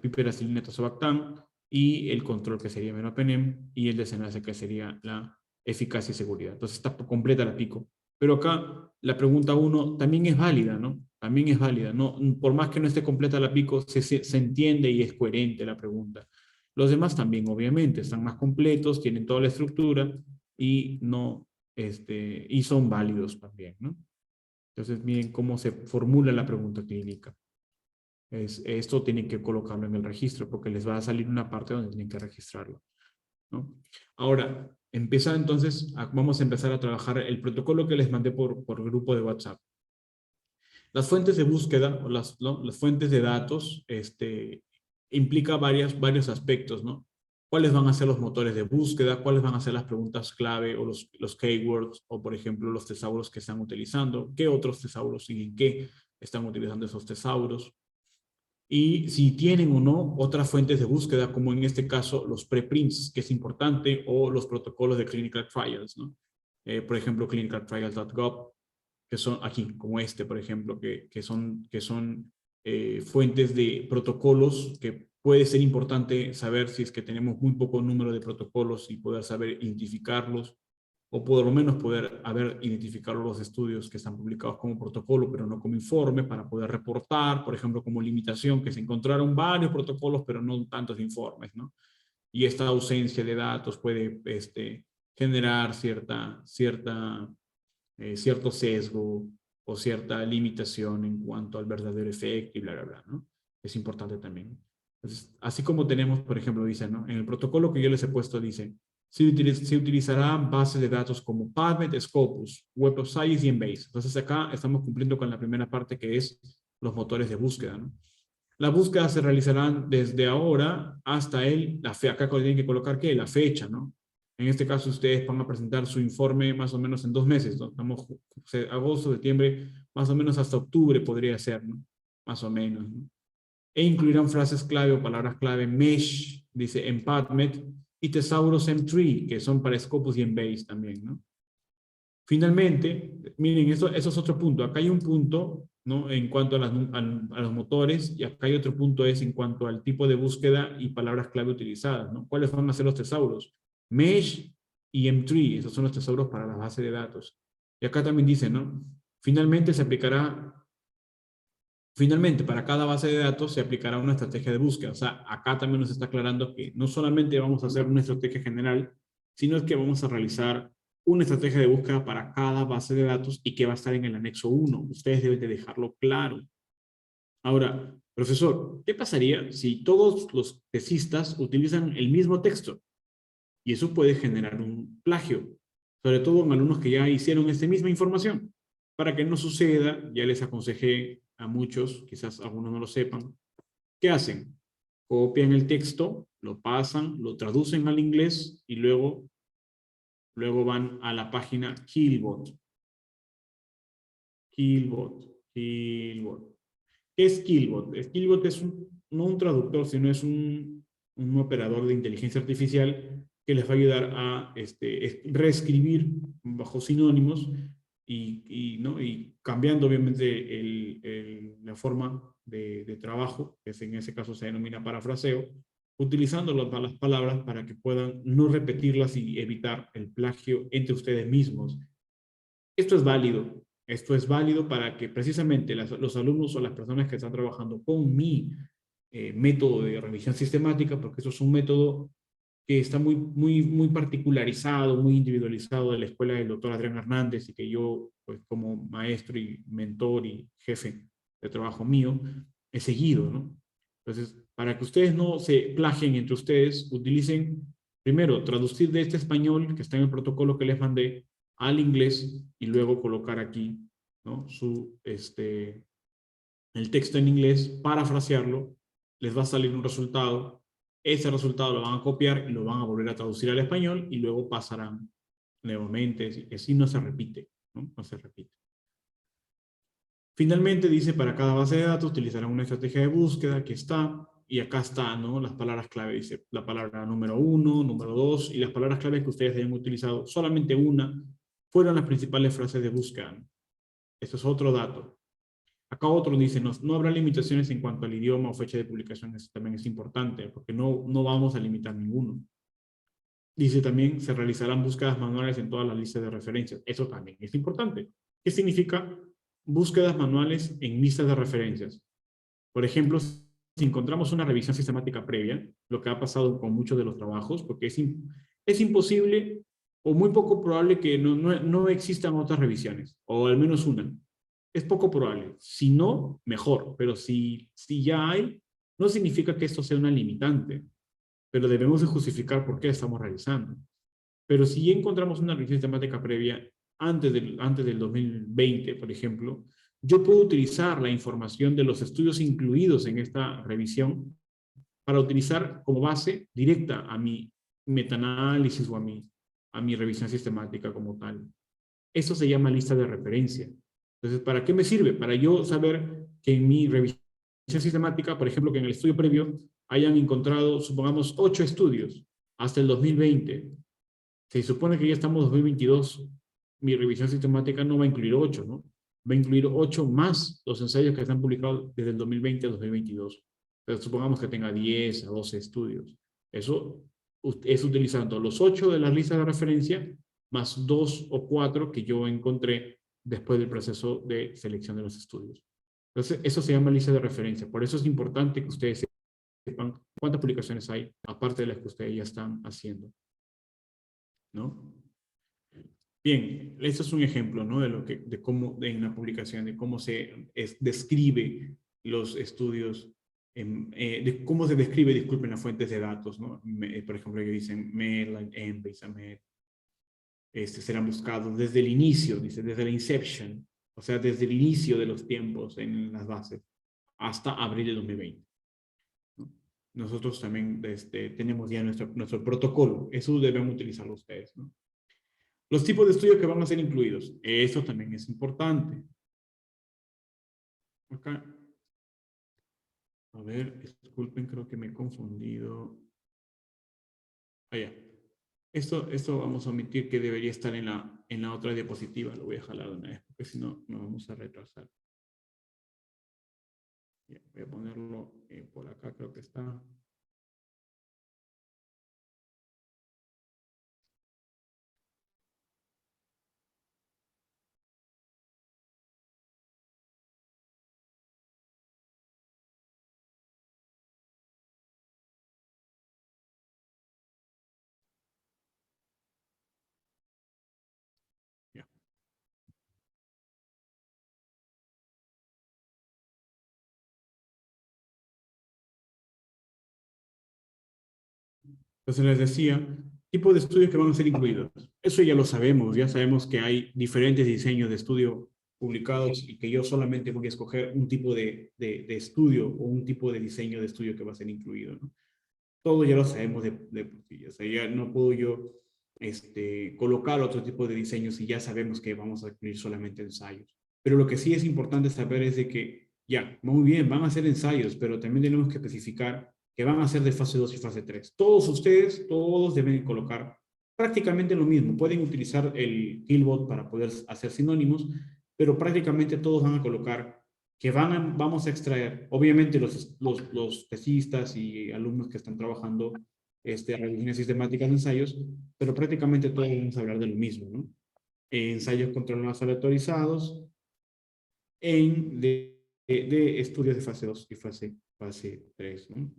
piperacilina tazobactam y el control que sería meropenem y el desenlace que sería la eficacia y seguridad. Entonces está completa la pico. Pero acá la pregunta 1 también es válida, ¿no? También es válida, ¿no? Por más que no esté completa la pico, se entiende y es coherente la pregunta. Los demás también, obviamente, están más completos, tienen toda la estructura y, y son válidos también, ¿no? Entonces, miren cómo se formula la pregunta clínica. Esto tienen que colocarlo en el registro porque les va a salir una parte donde tienen que registrarlo, ¿no? Ahora, vamos a empezar a trabajar el protocolo que les mandé por grupo de WhatsApp. Las fuentes de búsqueda o las fuentes de datos implica varios aspectos, ¿no? ¿Cuáles van a ser los motores de búsqueda? ¿Cuáles van a ser las preguntas clave o los keywords? O, por ejemplo, los tesauros que están utilizando. ¿Qué otros tesauros y en qué están utilizando esos tesauros? Y si tienen o no otras fuentes de búsqueda, como en este caso los preprints, que es importante, o los protocolos de clinical trials, ¿no? Por ejemplo, clinicaltrials.gov, que son aquí, como por ejemplo, que son fuentes de protocolos, que puede ser importante saber si es que tenemos muy poco número de protocolos y poder saber identificarlos, o por lo menos poder haber identificado los estudios que están publicados como protocolo, pero no como informe, para poder reportar, por ejemplo, como limitación, que se encontraron varios protocolos, pero no tantos informes, ¿no? Y esta ausencia de datos puede generar cierto sesgo o cierta limitación en cuanto al verdadero efecto y bla, bla, bla, ¿no? Es importante también. Entonces, así como tenemos, por ejemplo, dice, ¿no? En el protocolo que yo les he puesto, dice, se utilizará bases de datos como PubMed, Scopus, Web of Science y Embase. Entonces acá estamos cumpliendo con la primera parte, que es los motores de búsqueda, ¿no? Las búsquedas se realizarán desde ahora hasta la fe. Acá tienen que colocar, ¿qué? La fecha, ¿no? En este caso, ustedes van a presentar su informe más o menos en 2 meses, ¿no? Estamos agosto, septiembre, más o menos hasta octubre podría ser, ¿no? Más o menos, ¿no? E incluirán frases clave o palabras clave mesh, dice en PubMed, y Thesaurus M3, que son para Scopus y Embase también, ¿no? Finalmente, miren, eso es otro punto. Acá hay un punto, ¿no? En cuanto a los motores, y acá hay otro punto es en cuanto al tipo de búsqueda y palabras clave utilizadas, ¿no? ¿Cuáles van a ser los tesauros? Mesh y M3, esos son los tesauros para la base de datos. Y acá también dice, ¿no? Finalmente, para cada base de datos se aplicará una estrategia de búsqueda. O sea, acá también nos está aclarando que no solamente vamos a hacer una estrategia general, sino que vamos a realizar una estrategia de búsqueda para cada base de datos y que va a estar en el anexo 1. Ustedes deben de dejarlo claro. Ahora, profesor, ¿qué pasaría si todos los tesistas utilizan el mismo texto? Y eso puede generar un plagio, sobre todo en alumnos que ya hicieron esta misma información. Para que no suceda, ya les aconsejé a muchos, quizás algunos no lo sepan, ¿qué hacen? Copian el texto, lo pasan, lo traducen al inglés y luego van a la página Killbot. Killbot. ¿Qué es Killbot? Killbot es no un traductor, sino es un operador de inteligencia artificial que les va a ayudar a reescribir bajo sinónimos ¿no? Y cambiando obviamente la forma de trabajo, que en ese caso se denomina parafraseo, utilizando las palabras para que puedan no repetirlas y evitar el plagio entre ustedes mismos. Esto es válido. Esto es válido para que precisamente los alumnos o las personas que están trabajando con mi método de revisión sistemática, porque eso es un método que está muy particularizado, muy individualizado de la escuela del doctor Adrián Hernández, y que yo, pues como maestro y mentor y jefe de trabajo mío, he seguido, ¿no? Entonces, para que ustedes no se plagien entre ustedes, utilicen primero traducir de este español que está en el protocolo que les mandé al inglés y luego colocar aquí, ¿no? El texto en inglés, parafrasearlo, les va a salir un resultado. Ese resultado lo van a copiar y lo van a volver a traducir al español y luego pasarán nuevamente. Y así no se repite, ¿no? No se repite. Finalmente dice, para cada base de datos utilizarán una estrategia de búsqueda que está, y acá está, ¿no? Las palabras clave, dice la palabra número 1, número 2, y las palabras clave que ustedes hayan utilizado, solamente una, fueron las principales frases de búsqueda, ¿no? Esto es otro dato. Acá otro dice, no habrá limitaciones en cuanto al idioma o fecha de publicación. Eso también es importante, porque no vamos a limitar ninguno. Dice también, se realizarán búsquedas manuales en todas las listas de referencias. Eso también es importante. ¿Qué significa búsquedas manuales en listas de referencias? Por ejemplo, si encontramos una revisión sistemática previa, lo que ha pasado con muchos de los trabajos, porque es imposible o muy poco probable que no existan otras revisiones, o al menos una. Es poco probable. Si no, mejor. Pero si ya hay, no significa que esto sea una limitante, pero debemos de justificar por qué estamos realizando. Pero si ya encontramos una revisión sistemática previa antes del 2020, por ejemplo, yo puedo utilizar la información de los estudios incluidos en esta revisión para utilizar como base directa a mi metaanálisis o a mi revisión sistemática como tal. Eso se llama lista de referencia. Entonces, ¿para qué me sirve? Para yo saber que en mi revisión sistemática, por ejemplo, que en el estudio previo hayan encontrado, supongamos, 8 estudios hasta el 2020. Se supone que ya estamos en 2022, mi revisión sistemática no va a incluir 8, ¿no? va a incluir 8 más los ensayos que están publicados desde el 2020 al 2022. Pero supongamos que tenga 10 a 12 estudios. Eso es utilizando los 8 de la lista de referencia más 2 o 4 que yo encontré después del proceso de selección de los estudios. Entonces, eso se llama lista de referencia. Por eso es importante que ustedes sepan cuántas publicaciones hay, aparte de las que ustedes ya están haciendo, ¿no? Bien, esto es un ejemplo, ¿no? De cómo, en la publicación, de cómo se describe los estudios, de cómo se describe, disculpen, las fuentes de datos, ¿no? Por ejemplo, ellos dicen Medline, Embase, Med, serán buscados desde el inicio, dice, desde la inception, o sea, desde el inicio de los tiempos en las bases, hasta abril de 2020. ¿No? Nosotros también tenemos ya nuestro protocolo, eso deben utilizarlo ustedes, ¿no? Los tipos de estudios que van a ser incluidos, eso también es importante. Acá, a ver, disculpen, creo que me he confundido. Allá. Esto vamos a omitir que debería estar en la otra diapositiva. Lo voy a jalar de una vez, porque si no, nos vamos a retrasar. Ya, voy a ponerlo por acá, creo que está. Ya. Entonces les decía, tipo de estudios que van a ser incluidos. Eso ya sabemos que hay diferentes diseños de estudio publicados y que yo solamente voy a escoger un tipo de estudio o un tipo de diseño de estudio que va a ser incluido, ¿no? Todo ya lo sabemos de por sí. O sea, ya no puedo yo colocar otro tipo de diseños si ya sabemos que vamos a incluir solamente ensayos. Pero lo que sí es importante saber es de que, ya, muy bien, van a ser ensayos, pero también tenemos que especificar que van a ser de fase 2 y fase 3. Todos ustedes, todos deben colocar prácticamente lo mismo. Pueden utilizar el Killbot para poder hacer sinónimos, pero prácticamente todos van a colocar que vamos a extraer, obviamente los tesistas y alumnos que están trabajando revisiones sistemáticas de ensayos, pero prácticamente todos vamos a hablar de lo mismo, ¿no? Ensayos controlados aleatorizados de estudios de fase 2 y fase 3, ¿no?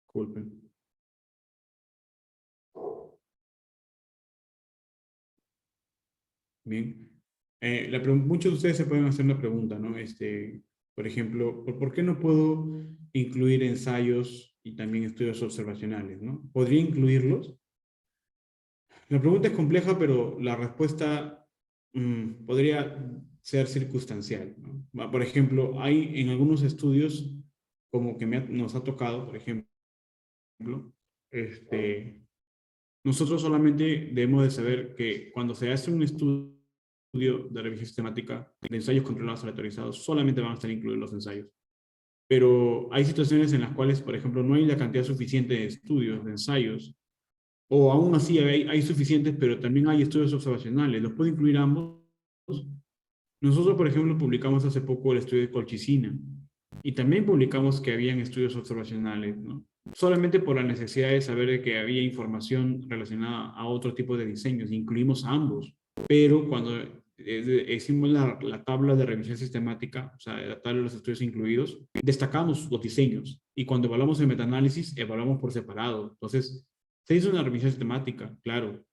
Disculpen. Bien. Muchos de ustedes se pueden hacer una pregunta, ¿no? Por ejemplo, ¿por qué no puedo incluir ensayos y también estudios observacionales, ¿no? ¿Podría incluirlos? La pregunta es compleja, pero la respuesta podría ser circunstancial, ¿no? Por ejemplo, hay en algunos estudios, como que nos ha tocado, por ejemplo, este, nosotros solamente debemos de saber que cuando se hace un estudio de revisión sistemática de ensayos controlados aleatorizados, solamente van a estar incluidos los ensayos. Pero hay situaciones en las cuales, por ejemplo, no hay la cantidad suficiente de estudios, de ensayos, o aún así hay suficientes, pero también hay estudios observacionales. ¿Los puedo incluir ambos? Nosotros, por ejemplo, publicamos hace poco el estudio de colchicina y también publicamos que habían estudios observacionales, ¿no? Solamente por la necesidad de saber de que había información relacionada a otro tipo de diseños, incluimos ambos. Pero cuando hicimos la tabla de revisión sistemática, o sea, la tabla de los estudios incluidos, destacamos los diseños y cuando evaluamos el metaanálisis, evaluamos por separado. Entonces, se hizo una revisión sistemática, claro,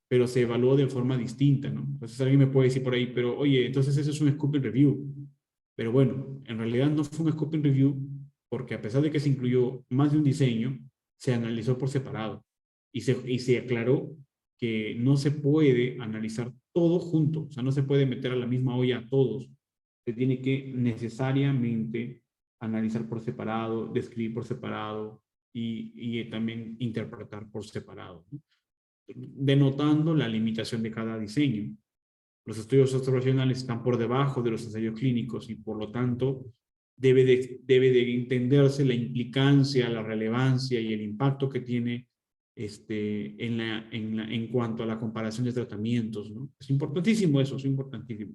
pero se evaluó de forma distinta, ¿no? Entonces alguien me puede decir por ahí, pero oye, entonces eso es un scoping review. Pero bueno, en realidad no fue un scoping review porque a pesar de que se incluyó más de un diseño, se analizó por separado y se aclaró que no se puede analizar todo junto, o sea, no se puede meter a la misma olla a todos. Se tiene que necesariamente analizar por separado, describir por separado y también interpretar por separado, ¿no? Denotando la limitación de cada diseño. Los estudios observacionales están por debajo de los ensayos clínicos y por lo tanto debe de entenderse la implicancia, la relevancia y el impacto que tiene en cuanto a la comparación de tratamientos, ¿no? Es importantísimo eso, es importantísimo.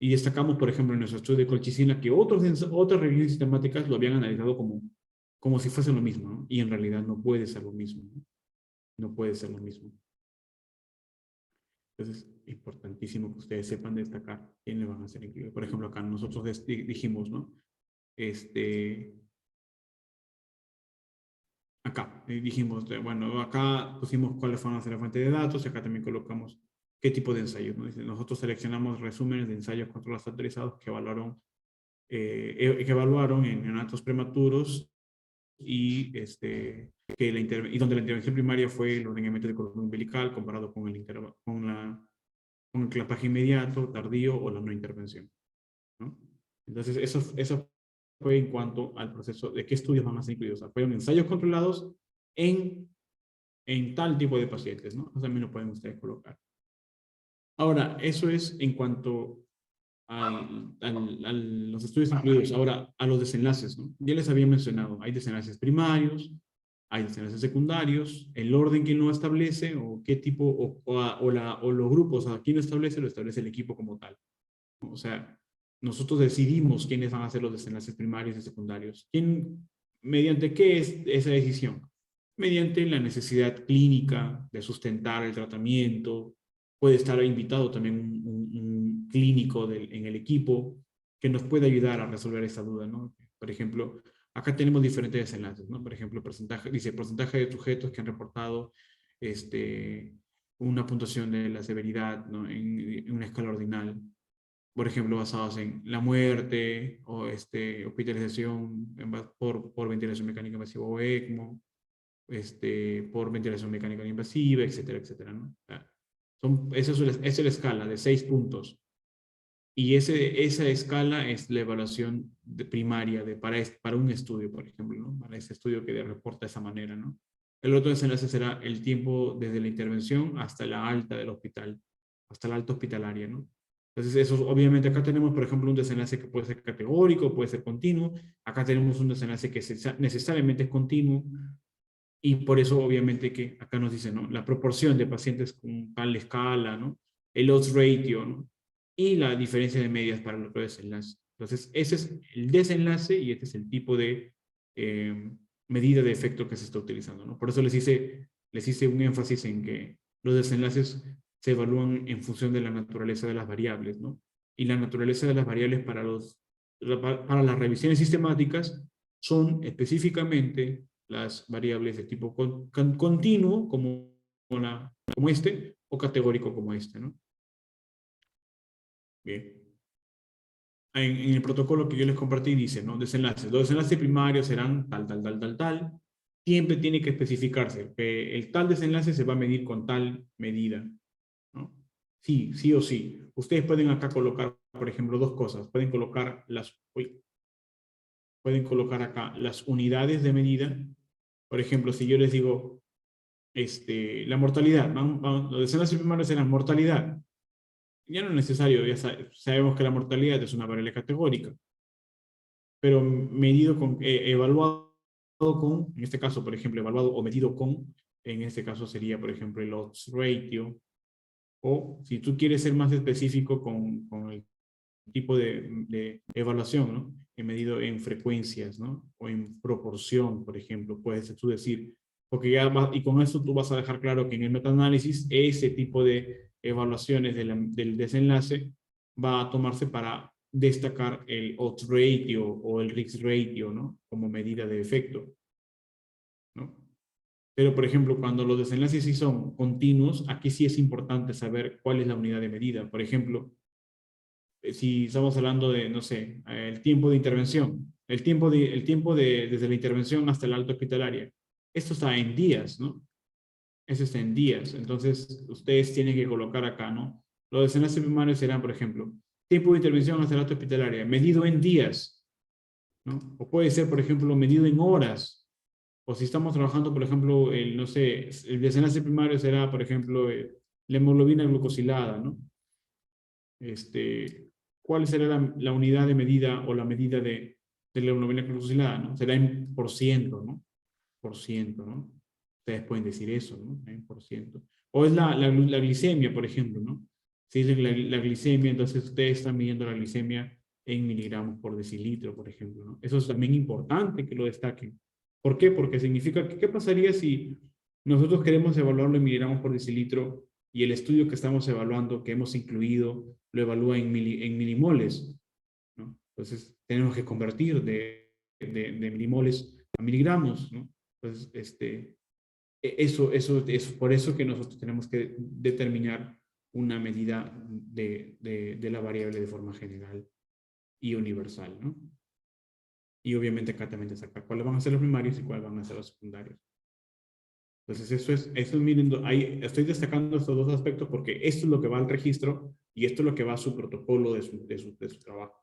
Y destacamos, por ejemplo, en nuestro estudio de colchicina que otras revisiones sistemáticas lo habían analizado como si fuese lo mismo, ¿no? Y en realidad no puede ser lo mismo, ¿no? No puede ser lo mismo. Entonces, importantísimo que ustedes sepan destacar quiénes van a ser incluidos. Por ejemplo, acá nosotros dijimos, ¿no? Acá dijimos, bueno, acá pusimos cuáles fueron las fuentes de datos y acá también colocamos qué tipo de ensayos, ¿no? Nosotros seleccionamos resúmenes de ensayos controlados autorizados que evaluaron en neonatos prematuros y, y donde la intervención primaria fue el ordenamiento del cordón umbilical comparado con el clapaje inmediato, tardío o la no intervención, ¿no? Entonces, eso fue en cuanto al proceso de qué estudios van a ser incluidos. O sea, fueron ensayos controlados en, en tal tipo de pacientes, ¿no? Eso también lo pueden ustedes colocar. Ahora, eso es en cuanto a los estudios incluidos. Ahora, a los desenlaces, ¿no? Ya les había mencionado, hay desenlaces primarios, hay desenlaces secundarios, el orden que no establece, o qué tipo, o los grupos, a quién lo establece el equipo como tal. O sea, nosotros decidimos quiénes van a ser los desenlaces primarios y secundarios. ¿Mediante qué es esa decisión? Mediante la necesidad clínica de sustentar el tratamiento. Puede estar invitado también un clínico en el equipo que nos puede ayudar a resolver esta duda, ¿no? Por ejemplo, acá tenemos diferentes desenlaces, ¿no? Por ejemplo, porcentaje de sujetos que han reportado una puntuación de la severidad, ¿no? En una escala ordinal, por ejemplo, basados en la muerte o hospitalización por ventilación mecánica invasiva o ECMO, por ventilación mecánica no invasiva, etcétera, etcétera, ¿no? O sea, esa es la escala de 6 puntos. Y esa escala es la evaluación primaria para un estudio, por ejemplo, ¿no? Para ese estudio que reporta de esa manera, ¿no? El otro desenlace será el tiempo desde la intervención hasta la alta del hospital, hasta la alta hospitalaria, ¿no? Entonces, eso, obviamente, acá tenemos, por ejemplo, un desenlace que puede ser categórico, puede ser continuo. Acá tenemos un desenlace que necesariamente es continuo. Y por eso, obviamente, que acá nos dice, ¿no? La proporción de pacientes con tal escala, ¿no? El odds ratio, ¿no? Y la diferencia de medias para el otro desenlace. Entonces, ese es el desenlace y este es el tipo de medida de efecto que se está utilizando, ¿no? Por eso les hice un énfasis en que los desenlaces se evalúan en función de la naturaleza de las variables, ¿no? Y la naturaleza de las variables para las revisiones sistemáticas son específicamente las variables de tipo continuo, como este, o categórico como este, ¿no? Bien. En el protocolo que yo les compartí dice, ¿no? Desenlaces. Los desenlaces primarios serán tal, tal, tal, tal, tal. Siempre tiene que especificarse que el tal desenlace se va a medir con tal medida, ¿no? Sí, sí o sí. Ustedes pueden acá colocar, por ejemplo, dos cosas. Pueden colocar acá las unidades de medida. Por ejemplo, si yo les digo, la mortalidad, los desenlaces primarios serán mortalidad. Ya no es necesario, sabemos que la mortalidad es una variable categórica, pero evaluado con, en este caso, por ejemplo, evaluado o medido con, en este caso sería, por ejemplo, el odds ratio, o si tú quieres ser más específico con el tipo de evaluación, ¿no? He medido en frecuencias, ¿no? O en proporción, por ejemplo, puedes tú decir, porque y con eso tú vas a dejar claro que en el metaanálisis ese tipo de evaluaciones del desenlace va a tomarse para destacar el odds ratio o el risk ratio, ¿no? Como medida de efecto, ¿no? Pero, por ejemplo, cuando los desenlaces sí son continuos, aquí sí es importante saber cuál es la unidad de medida. Por ejemplo, si estamos hablando de, no sé, el tiempo de intervención, desde la intervención hasta la alta hospitalaria. Esto está en días, ¿no? Eso está en días. Entonces, ustedes tienen que colocar acá, ¿no? Los desenlaces primarios serán, por ejemplo, tiempo de intervención hasta la alta hospitalaria, medido en días, ¿no? O puede ser, por ejemplo, medido en horas. O si estamos trabajando, por ejemplo, no sé, el desenlace primario será, por ejemplo, la hemoglobina glucosilada, ¿no? ¿Cuál será la unidad de medida o la medida de la hemoglobina glicosilada, ¿no? Será en por ciento, ¿no? Por ciento, ¿no? Ustedes pueden decir eso, ¿no? En por ciento. O es la glicemia, por ejemplo, ¿no? Si es la glicemia, entonces ustedes están midiendo la glicemia en miligramos por decilitro, por ejemplo, ¿no? Eso es también importante que lo destaquen. ¿Por qué? Porque significa que, ¿qué pasaría si nosotros queremos evaluarlo en miligramos por decilitro y el estudio que estamos evaluando, que hemos incluido, lo evalúa en milimoles, ¿no? Entonces, tenemos que convertir de milimoles a miligramos, ¿no? Entonces, eso es por eso que nosotros tenemos que determinar una medida de la variable de forma general y universal, ¿no? Y obviamente acá también te saca cuáles van a ser los primarios y cuáles van a ser los secundarios. Entonces, miren, ahí estoy destacando estos dos aspectos porque esto es lo que va al registro y esto es lo que va a su protocolo de su trabajo,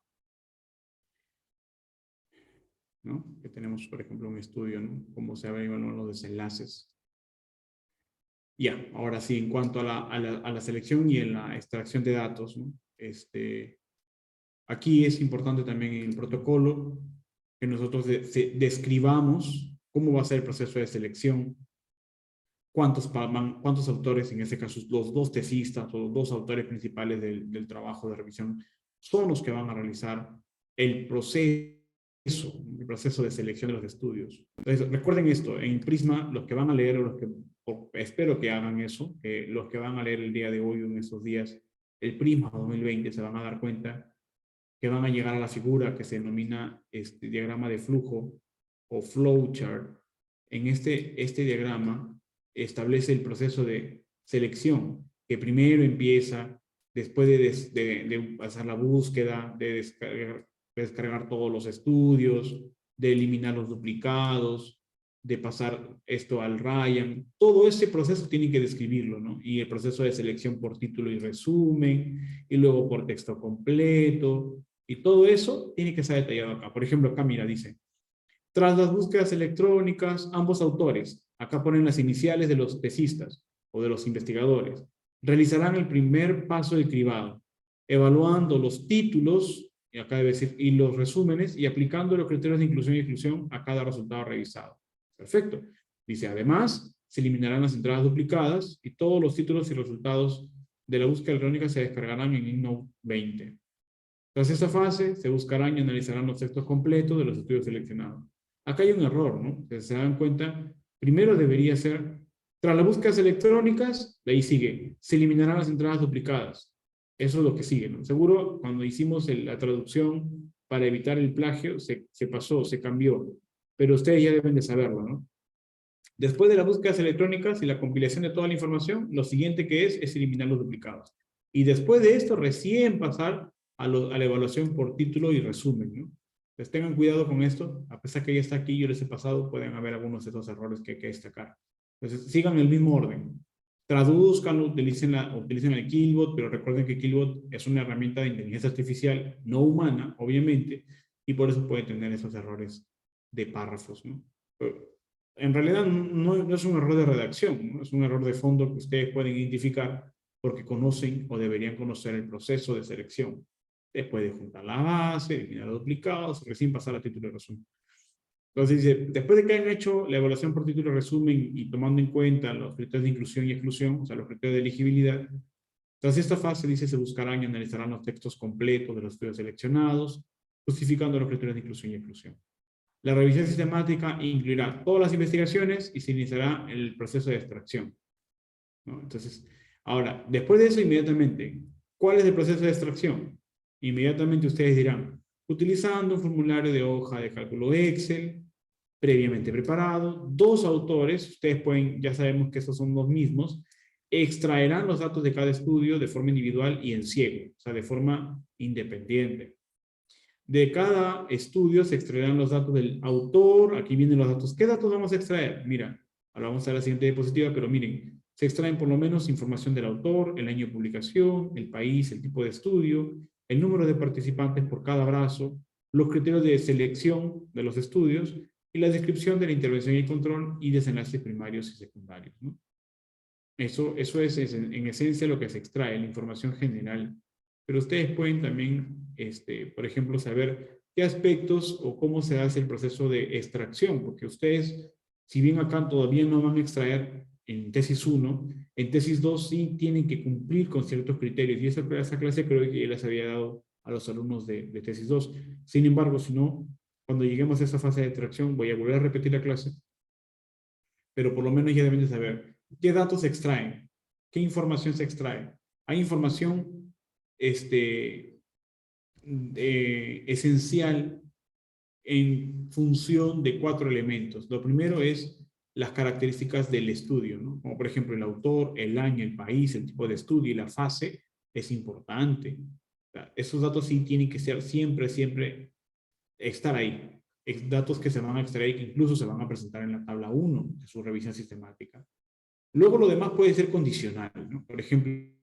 ¿no? Que tenemos, por ejemplo, un estudio, ¿no? Cómo se evalúan los desenlaces. Ya, ahora sí, en cuanto a la selección y en la extracción de datos, ¿no? Aquí es importante también en el protocolo que nosotros describamos cómo va a ser el proceso de selección, cuántos autores, en este caso los dos tesistas o los dos autores principales del trabajo de revisión, son los que van a realizar el proceso de selección de los estudios. Entonces, recuerden esto, en Prisma, los que van a leer, espero que hagan eso, que los que van a leer el día de hoy o en estos días, el Prisma 2020, se van a dar cuenta que van a llegar a la figura que se denomina diagrama de flujo o flowchart. En este diagrama establece el proceso de selección, que primero empieza después de pasar la búsqueda, de descargar todos los estudios, de eliminar los duplicados, de pasar esto al Ryan. Todo ese proceso tienen que describirlo, ¿no? Y el proceso de selección por título y resumen, y luego por texto completo, y todo eso tiene que estar detallado acá. Por ejemplo, acá mira, dice, tras las búsquedas electrónicas, ambos autores, acá ponen las iniciales de los tesistas o de los investigadores, realizarán el primer paso del cribado, evaluando los títulos, y acá debe decir, y los resúmenes, y aplicando los criterios de inclusión y exclusión a cada resultado revisado. Perfecto. Dice, además, se eliminarán las entradas duplicadas y todos los títulos y resultados de la búsqueda electrónica se descargarán en EndNote 20. Tras esta fase, se buscarán y analizarán los textos completos de los estudios seleccionados. Acá hay un error, ¿no? Si se dan cuenta, primero debería ser, tras las búsquedas electrónicas, de ahí sigue, se eliminarán las entradas duplicadas. Eso es lo que sigue, ¿no? Seguro, cuando hicimos la traducción para evitar el plagio, se pasó, se cambió, pero ustedes ya deben de saberlo, ¿no? Después de las búsquedas electrónicas y la compilación de toda la información, lo siguiente que es eliminar los duplicados. Y después de esto, recién pasar a la evaluación por título y resumen, ¿no? Pues tengan cuidado con esto, a pesar que ya está aquí, yo les he pasado, pueden haber algunos de estos errores que hay que destacar. Entonces, sigan el mismo orden. Traduzcan, utilicen el Killbot, pero recuerden que Killbot es una herramienta de inteligencia artificial no humana, obviamente, y por eso puede tener esos errores de párrafos, ¿no? En realidad no es un error de redacción, ¿no? Es un error de fondo que ustedes pueden identificar porque conocen o deberían conocer el proceso de selección. Después de juntar la base, eliminar los duplicados, recién pasar a título de resumen. Entonces dice, después de que hayan hecho la evaluación por título de resumen y tomando en cuenta los criterios de inclusión y exclusión, o sea, los criterios de elegibilidad, tras esta fase, dice, se buscarán y analizarán los textos completos de los estudios seleccionados, justificando los criterios de inclusión y exclusión. La revisión sistemática incluirá todas las investigaciones y se iniciará el proceso de extracción, ¿no? Entonces, ahora, después de eso, inmediatamente, ¿cuál es el proceso de extracción? Inmediatamente ustedes dirán, utilizando un formulario de hoja de cálculo Excel, previamente preparado, dos autores, ustedes pueden, ya sabemos que estos son los mismos, extraerán los datos de cada estudio de forma individual y en ciego, o sea, de forma independiente. De cada estudio se extraerán los datos del autor, aquí vienen los datos. ¿Qué datos vamos a extraer? Mira, ahora vamos a la siguiente diapositiva, pero miren, se extraen por lo menos información del autor, el año de publicación, el país, el tipo de estudio, el número de participantes por cada brazo, los criterios de selección de los estudios y la descripción de la intervención y control y desenlaces primarios y secundarios, ¿no? Eso es en esencia lo que se extrae, la información general. Pero ustedes pueden también, por ejemplo, saber qué aspectos o cómo se hace el proceso de extracción, porque ustedes, si bien acá todavía no van a extraer en tesis 1, en tesis 2 sí tienen que cumplir con ciertos criterios, y esa clase creo que ya les había dado a los alumnos de tesis 2. Sin embargo, si no, cuando lleguemos a esa fase de extracción, voy a volver a repetir la clase, pero por lo menos ya deben de saber qué datos se extraen, qué información se extrae. Hay información esencial en función de 4 elementos. Lo primero es las características del estudio, ¿no? Como por ejemplo el autor, el año, el país, el tipo de estudio y la fase es importante. O sea, esos datos sí tienen que ser siempre, siempre estar ahí. Datos que se van a extraer, que incluso se van a presentar en la tabla 1 de su revisión sistemática. Luego lo demás puede ser condicional, ¿no? Por ejemplo,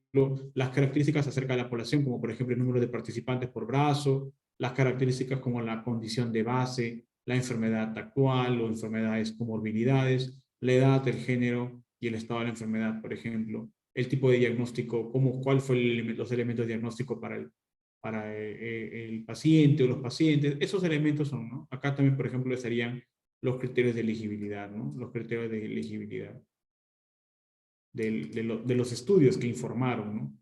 las características acerca de la población, como por ejemplo el número de participantes por brazo, las características como la condición de base, la enfermedad actual o enfermedades comorbilidades, la edad, el género y el estado de la enfermedad, por ejemplo, el tipo de diagnóstico, cuál fue los elementos de diagnóstico para el paciente o los pacientes, esos elementos son, ¿no? Acá también, por ejemplo, estarían los criterios de elegibilidad, ¿no? Los criterios de elegibilidad de los estudios que informaron, ¿no?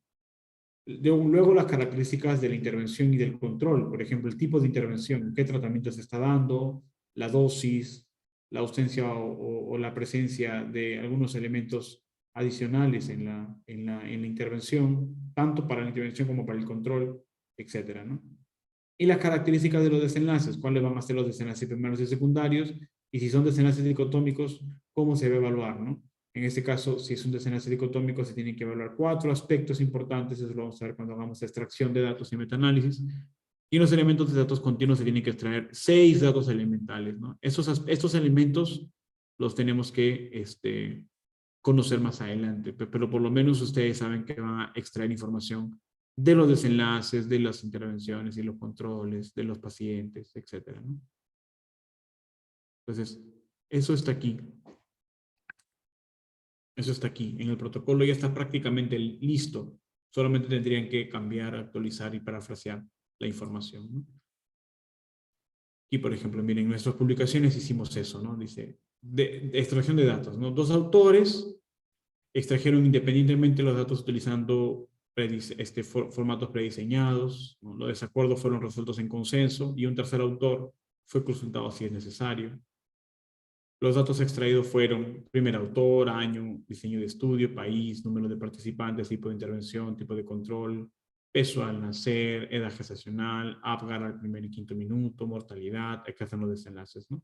Luego las características de la intervención y del control, por ejemplo, el tipo de intervención, qué tratamiento se está dando, la dosis, la ausencia o la presencia de algunos elementos adicionales en la intervención, tanto para la intervención como para el control, etcétera, ¿no? Y las características de los desenlaces, cuáles van a ser los desenlaces primarios y secundarios, y si son desenlaces dicotómicos, cómo se va a evaluar, ¿no? En este caso, si es un desenlace dicotómico, se tienen que evaluar 4 aspectos importantes, eso lo vamos a ver cuando hagamos extracción de datos y metaanálisis. Y en los elementos de datos continuos se tienen que extraer 6 datos elementales, ¿no? Estos elementos los tenemos que conocer más adelante, pero por lo menos ustedes saben que van a extraer información de los desenlaces, de las intervenciones y los controles, de los pacientes, etcétera, ¿no? Entonces, eso está aquí. Eso está aquí. En el protocolo ya está prácticamente listo. Solamente tendrían que cambiar, actualizar y parafrasear la información, ¿no? Y, por ejemplo, miren, en nuestras publicaciones hicimos eso, ¿no? Dice, de extracción de datos, ¿no? 2 autores extrajeron independientemente los datos utilizando formatos prediseñados, ¿no? Los desacuerdos fueron resueltos en consenso y un tercer autor fue consultado si es necesario. Los datos extraídos fueron primer autor, año, diseño de estudio, país, número de participantes, tipo de intervención, tipo de control, peso al nacer, edad gestacional, Apgar al primer y quinto minuto, mortalidad, hay que hacer los desenlaces, ¿no?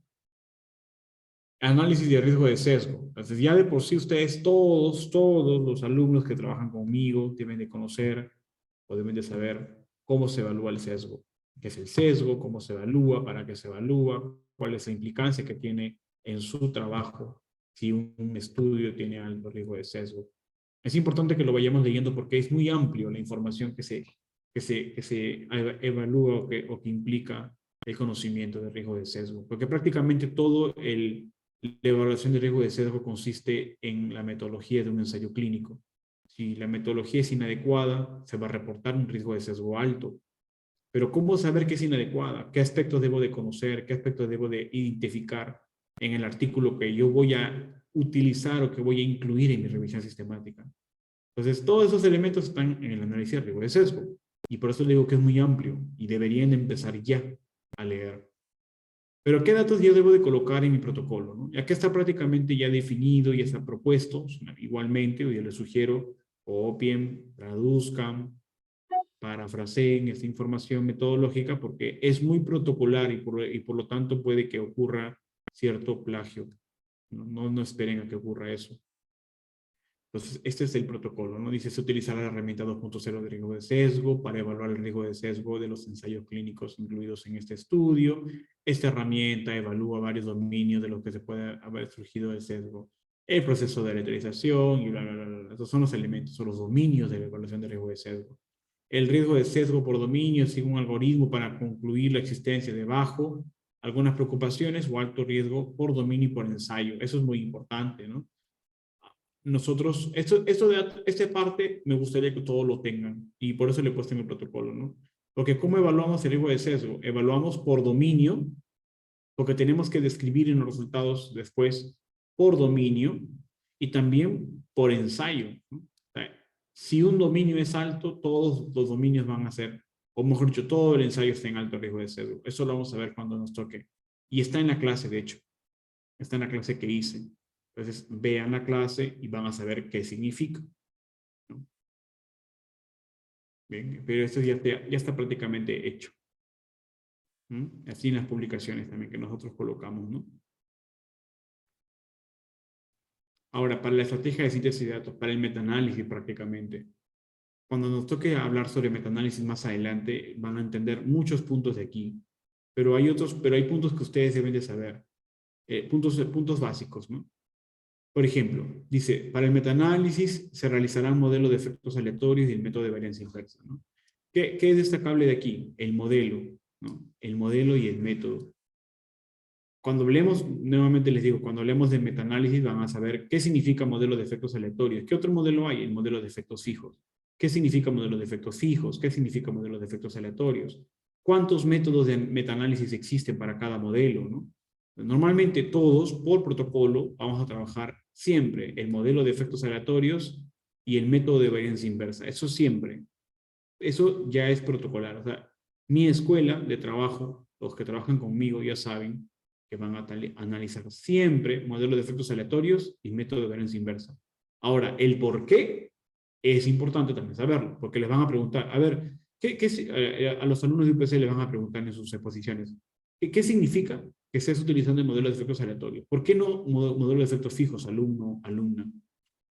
Análisis de riesgo de sesgo. Entonces, ya de por sí ustedes, todos los alumnos que trabajan conmigo deben de conocer o deben de saber cómo se evalúa el sesgo. ¿Qué es el sesgo? ¿Cómo se evalúa? ¿Para qué se evalúa? ¿Cuál es la implicancia que tiene en su trabajo si un estudio tiene alto riesgo de sesgo? Es importante que lo vayamos leyendo porque es muy amplio la información que se evalúa o que implica el conocimiento de riesgo de sesgo. Porque prácticamente la evaluación de riesgo de sesgo consiste en la metodología de un ensayo clínico. Si la metodología es inadecuada, se va a reportar un riesgo de sesgo alto. Pero ¿cómo saber que es inadecuada? ¿Qué aspectos debo de conocer? ¿Qué aspectos debo de identificar en el artículo que yo voy a utilizar o que voy a incluir en mi revisión sistemática? Entonces, todos esos elementos están en el análisis de riesgo de sesgo. Y por eso le digo que es muy amplio y deberían empezar ya a leer. Pero ¿qué datos yo debo de colocar en mi protocolo, ¿no? Ya que está prácticamente ya definido y está propuesto, igualmente, yo les sugiero, copien, traduzcan, parafraseen esta información metodológica porque es muy protocolar y por lo tanto puede que ocurra cierto plagio. No esperen a que ocurra eso. Entonces, este es el protocolo, ¿no? Dice, se utilizará la herramienta 2.0 de riesgo de sesgo para evaluar el riesgo de sesgo de los ensayos clínicos incluidos en este estudio. Esta herramienta evalúa varios dominios de los que se puede haber surgido el sesgo. El proceso de letrerización y bla, bla, bla, bla. Estos son los elementos o los dominios de la evaluación de riesgo de sesgo. El riesgo de sesgo por dominio sigue un algoritmo para concluir la existencia de bajo, algunas preocupaciones o alto riesgo por dominio y por ensayo. Eso es muy importante, ¿no? Esta parte me gustaría que todos lo tengan y por eso le he puesto en el protocolo, ¿no? Porque ¿cómo evaluamos el riesgo de sesgo? Evaluamos por dominio, porque tenemos que describir en los resultados después por dominio y también por ensayo, ¿no? O sea, si un dominio es alto, todos los dominios van a ser, o mejor dicho, todo el ensayo está en alto riesgo de sesgo. Eso lo vamos a ver cuando nos toque. Y está en la clase, de hecho. Está en la clase que hice. Entonces, vean la clase y van a saber qué significa, ¿no? Bien, pero esto ya está prácticamente hecho. Así en las publicaciones también que nosotros colocamos, ¿no? Ahora, para la estrategia de síntesis de datos, para el metaanálisis prácticamente, cuando nos toque hablar sobre metaanálisis más adelante, van a entender muchos puntos de aquí, pero hay puntos que ustedes deben de saber, puntos básicos, ¿no? Por ejemplo, dice, para el metaanálisis se realizará un modelo de efectos aleatorios y el método de varianza inversa, ¿no? ¿Qué es destacable de aquí? El modelo, ¿no? El modelo y el método. Cuando hablemos, nuevamente les digo, cuando hablemos de metaanálisis van a saber qué significa modelo de efectos aleatorios. ¿Qué otro modelo hay? El modelo de efectos fijos. ¿Qué significa modelo de efectos fijos? ¿Qué significa modelo de efectos aleatorios? ¿Cuántos métodos de metaanálisis existen para cada modelo, ¿no? Normalmente todos, por protocolo, vamos a trabajar siempre el modelo de efectos aleatorios y el método de varianza inversa. Eso siempre. Eso ya es protocolar. O sea, mi escuela de trabajo, los que trabajan conmigo ya saben que van a analizar siempre modelos de efectos aleatorios y método de varianza inversa. Ahora, el por qué es importante también saberlo, porque les van a preguntar, a ver, a los alumnos de UPC les van a preguntar en sus exposiciones, ¿qué significa que estés utilizando el modelo de efectos aleatorios? ¿Por qué no modelo de efectos fijos, alumno, alumna?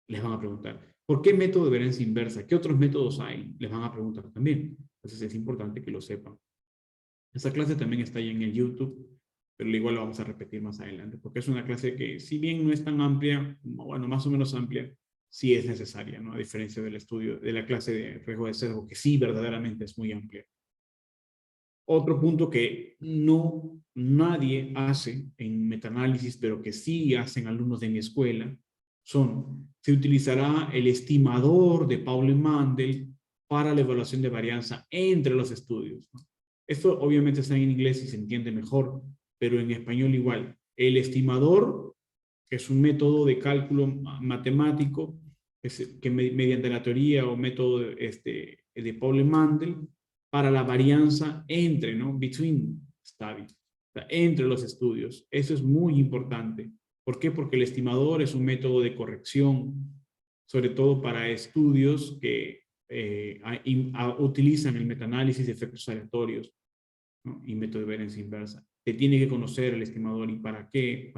Les van a preguntar. ¿Por qué método de varianza inversa? ¿Qué otros métodos hay? Les van a preguntar también. Entonces es importante que lo sepan. Esta clase también está ahí en el YouTube, pero igual lo vamos a repetir más adelante, porque es una clase que, si bien no es tan amplia, bueno, más o menos amplia, sí es necesaria, ¿no? A diferencia del estudio, de la clase de riesgo de sesgo, que sí verdaderamente es muy amplia. Otro punto que nadie hace en metaanálisis, pero que sí hacen alumnos de mi escuela, se utilizará el estimador de Pauli Mandel para la evaluación de varianza entre los estudios, ¿no? Esto obviamente está en inglés y se entiende mejor, pero en español igual. El estimador, que es un método de cálculo matemático, que mediante la teoría o método de Pauli Mandel, para la varianza entre, ¿no? Between studies, o sea, entre los estudios. Eso es muy importante. ¿Por qué? Porque el estimador es un método de corrección, sobre todo para estudios que utilizan el metaanálisis de efectos aleatorios, ¿no? Y método de varianza inversa. Se tiene que conocer el estimador y para qué,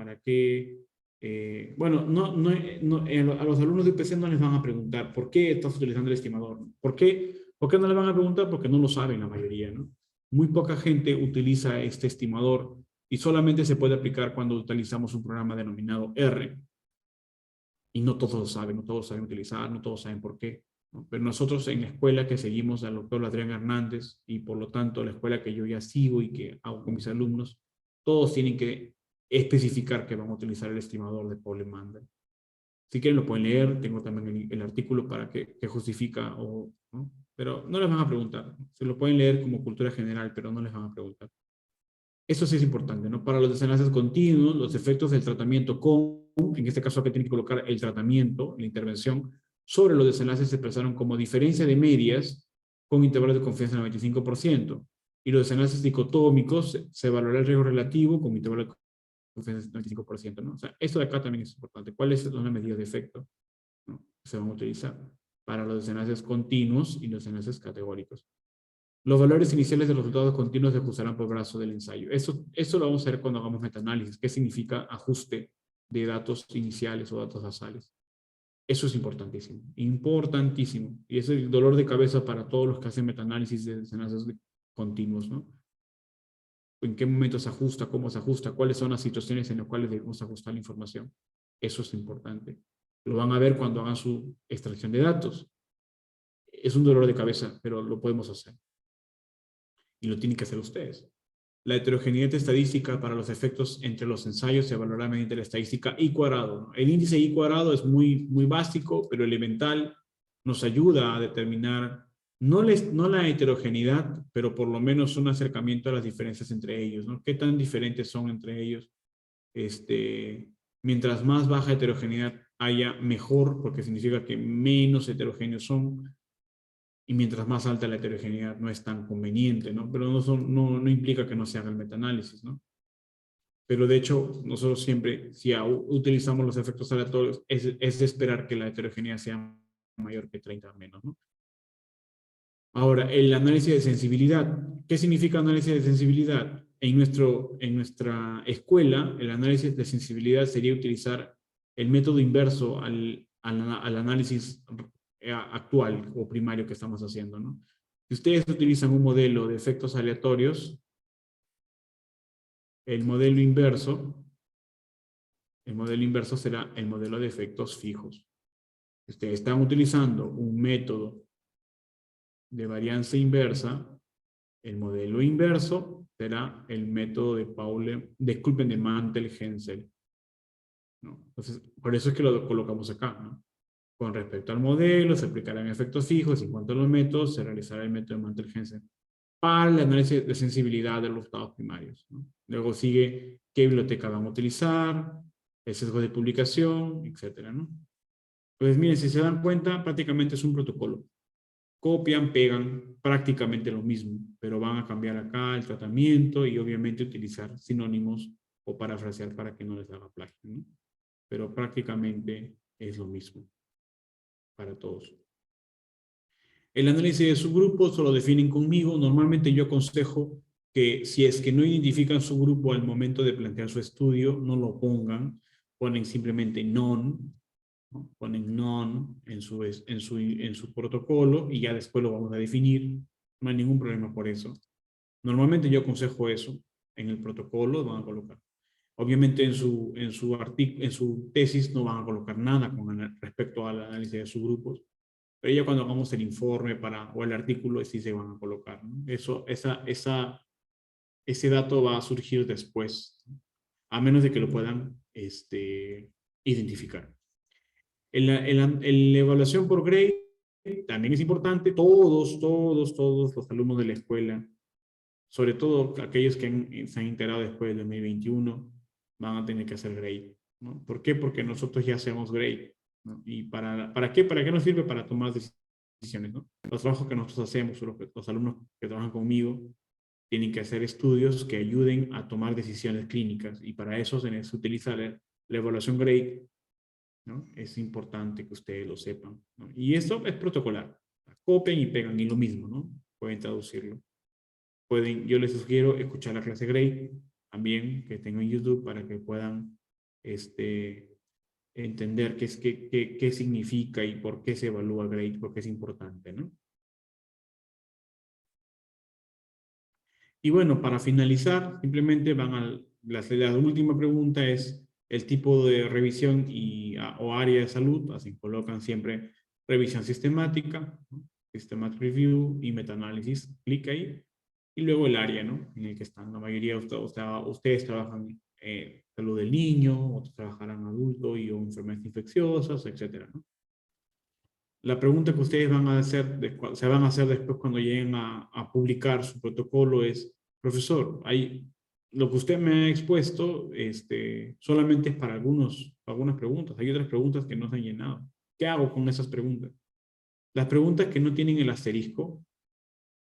bueno, a los alumnos de UPC no les van a preguntar por qué estás utilizando el estimador, ¿no? ¿Por qué no les van a preguntar? Porque no lo saben la mayoría, ¿no? Muy poca gente utiliza este estimador y solamente se puede aplicar cuando utilizamos un programa denominado R. Y no todos lo saben, no todos saben utilizar, no todos saben por qué, ¿no? Pero nosotros en la escuela que seguimos al doctor Adrián Hernández y por lo tanto la escuela que yo ya sigo y que hago con mis alumnos, todos tienen que especificar que van a utilizar el estimador de Pauli Mandel. Si quieren lo pueden leer, tengo también el artículo para que justifica, ¿no? Pero no les van a preguntar. Se lo pueden leer como cultura general, pero no les van a preguntar. Eso sí es importante, ¿no? Para los desenlaces continuos, los efectos del tratamiento en este caso acá tienen que colocar el tratamiento, la intervención, sobre los desenlaces se expresaron como diferencia de medias con intervalos de confianza del 95%. Y los desenlaces dicotómicos se valora el riesgo relativo con intervalo de confianza del 95%, ¿no? O sea, esto de acá también es importante. ¿Cuáles son las medidas de efecto, ¿no?, que se van a utilizar para los desenlaces continuos y los desenlaces categóricos? Los valores iniciales de los resultados continuos se ajustarán por brazo del ensayo. Eso lo vamos a ver cuando hagamos metaanálisis. ¿Qué significa ajuste de datos iniciales o datos basales? Eso es importantísimo, importantísimo. Y es el dolor de cabeza para todos los que hacen metaanálisis de desenlaces continuos, ¿no? ¿En qué momento se ajusta? ¿Cómo se ajusta? ¿Cuáles son las situaciones en las cuales debemos ajustar la información? Eso es importante. Lo van a ver cuando hagan su extracción de datos. Es un dolor de cabeza, pero lo podemos hacer. Y lo tienen que hacer ustedes. La heterogeneidad estadística para los efectos entre los ensayos se evaluará mediante la estadística I cuadrado, ¿no? El índice I cuadrado es muy básico, pero elemental. Nos ayuda a determinar no la heterogeneidad, pero por lo menos un acercamiento a las diferencias entre ellos, ¿no? ¿Qué tan diferentes son entre ellos? Mientras más baja heterogeneidad haya, mejor, porque significa que menos heterogéneos son, y mientras más alta la heterogeneidad no es tan conveniente, ¿no? Pero no implica que no se haga el metaanálisis, ¿no? Pero de hecho, nosotros siempre, si utilizamos los efectos aleatorios, es de esperar que la heterogeneidad sea mayor que 30 menos, ¿no? Ahora, el análisis de sensibilidad. ¿Qué significa análisis de sensibilidad? En nuestra escuela, el análisis de sensibilidad sería utilizar el método inverso al análisis actual o primario que estamos haciendo, ¿no? Si ustedes utilizan un modelo de efectos aleatorios, el modelo inverso será el modelo de efectos fijos. Ustedes están utilizando un método de varianza inversa, el modelo inverso será el método de Mantel-Haenszel, ¿no? Entonces, por eso es que lo colocamos acá, ¿no? Con respecto al modelo, se aplicarán efectos fijos, y en cuanto a los métodos, se realizará el método de Mantel-Haenszel para el análisis de sensibilidad de los estados primarios, ¿no? Luego sigue qué biblioteca van a utilizar, el sesgo de publicación, etcétera, ¿no? Pues miren, si se dan cuenta, prácticamente es un protocolo. Copian, pegan prácticamente lo mismo, pero van a cambiar acá el tratamiento y obviamente utilizar sinónimos o parafrasear para que no les haga plagio, ¿no? Pero prácticamente es lo mismo para todos. El análisis de subgrupos lo definen conmigo. Normalmente yo aconsejo que si es que no identifican su grupo al momento de plantear su estudio, no lo pongan, ponen simplemente none, ¿no? Ponen none en su protocolo y ya después lo vamos a definir. No hay ningún problema por eso. Normalmente yo aconsejo eso. En el protocolo van a colocar. Obviamente en su tesis no van a colocar nada respecto al análisis de subgrupos, pero ya cuando hagamos el informe o el artículo sí se van a colocar, ¿no? Ese dato va a surgir después, ¿no? A menos de que lo puedan identificar. En la evaluación por grade también es importante. Todos los alumnos de la escuela, sobre todo aquellos que se han integrado después del 2021, van a tener que hacer grade, ¿no? ¿Por qué? Porque nosotros ya hacemos grade, ¿no? ¿Y para qué? ¿Para qué nos sirve? Para tomar decisiones, ¿no? Los trabajos que nosotros hacemos, los alumnos que trabajan conmigo, tienen que hacer estudios que ayuden a tomar decisiones clínicas, y para eso se necesita utilizar la evaluación grade, ¿no? Es importante que ustedes lo sepan, ¿no? Y esto es protocolar. Copian y pegan y lo mismo, ¿no? Pueden traducirlo. Yo les sugiero escuchar la clase grade también que tengo en YouTube para que puedan entender qué significa y por qué se evalúa grade, porque es importante, ¿no? Y bueno, para finalizar, simplemente la última pregunta es el tipo de revisión o área de salud. Así colocan siempre revisión sistemática, ¿no? Systematic Review y metaanálisis. Clic ahí. Y luego el área, ¿no? En el que están. La mayoría de ustedes trabajan salud del niño, otros trabajarán adulto y o enfermedades infecciosas, etcétera, ¿no? La pregunta que ustedes se van a hacer después cuando lleguen a publicar su protocolo es: profesor, lo que usted me ha expuesto solamente es para algunas preguntas. Hay otras preguntas que no se han llenado. ¿Qué hago con esas preguntas? Las preguntas que no tienen el asterisco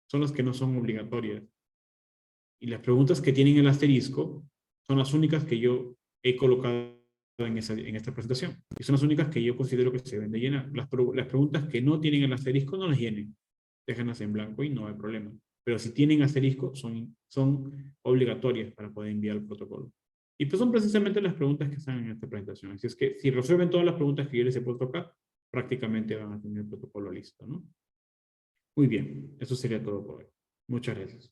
son las que no son obligatorias. Y las preguntas que tienen el asterisco son las únicas que yo he colocado en esta presentación. Y son las únicas que yo considero que se deben de llenar. Las preguntas que no tienen el asterisco no las llenen. Déjenlas en blanco y no hay problema. Pero si tienen asterisco, son obligatorias para poder enviar el protocolo. Y pues son precisamente las preguntas que están en esta presentación. Así es que si resuelven todas las preguntas que yo les he puesto acá, prácticamente van a tener el protocolo listo, ¿no? Muy bien, eso sería todo por hoy. Muchas gracias.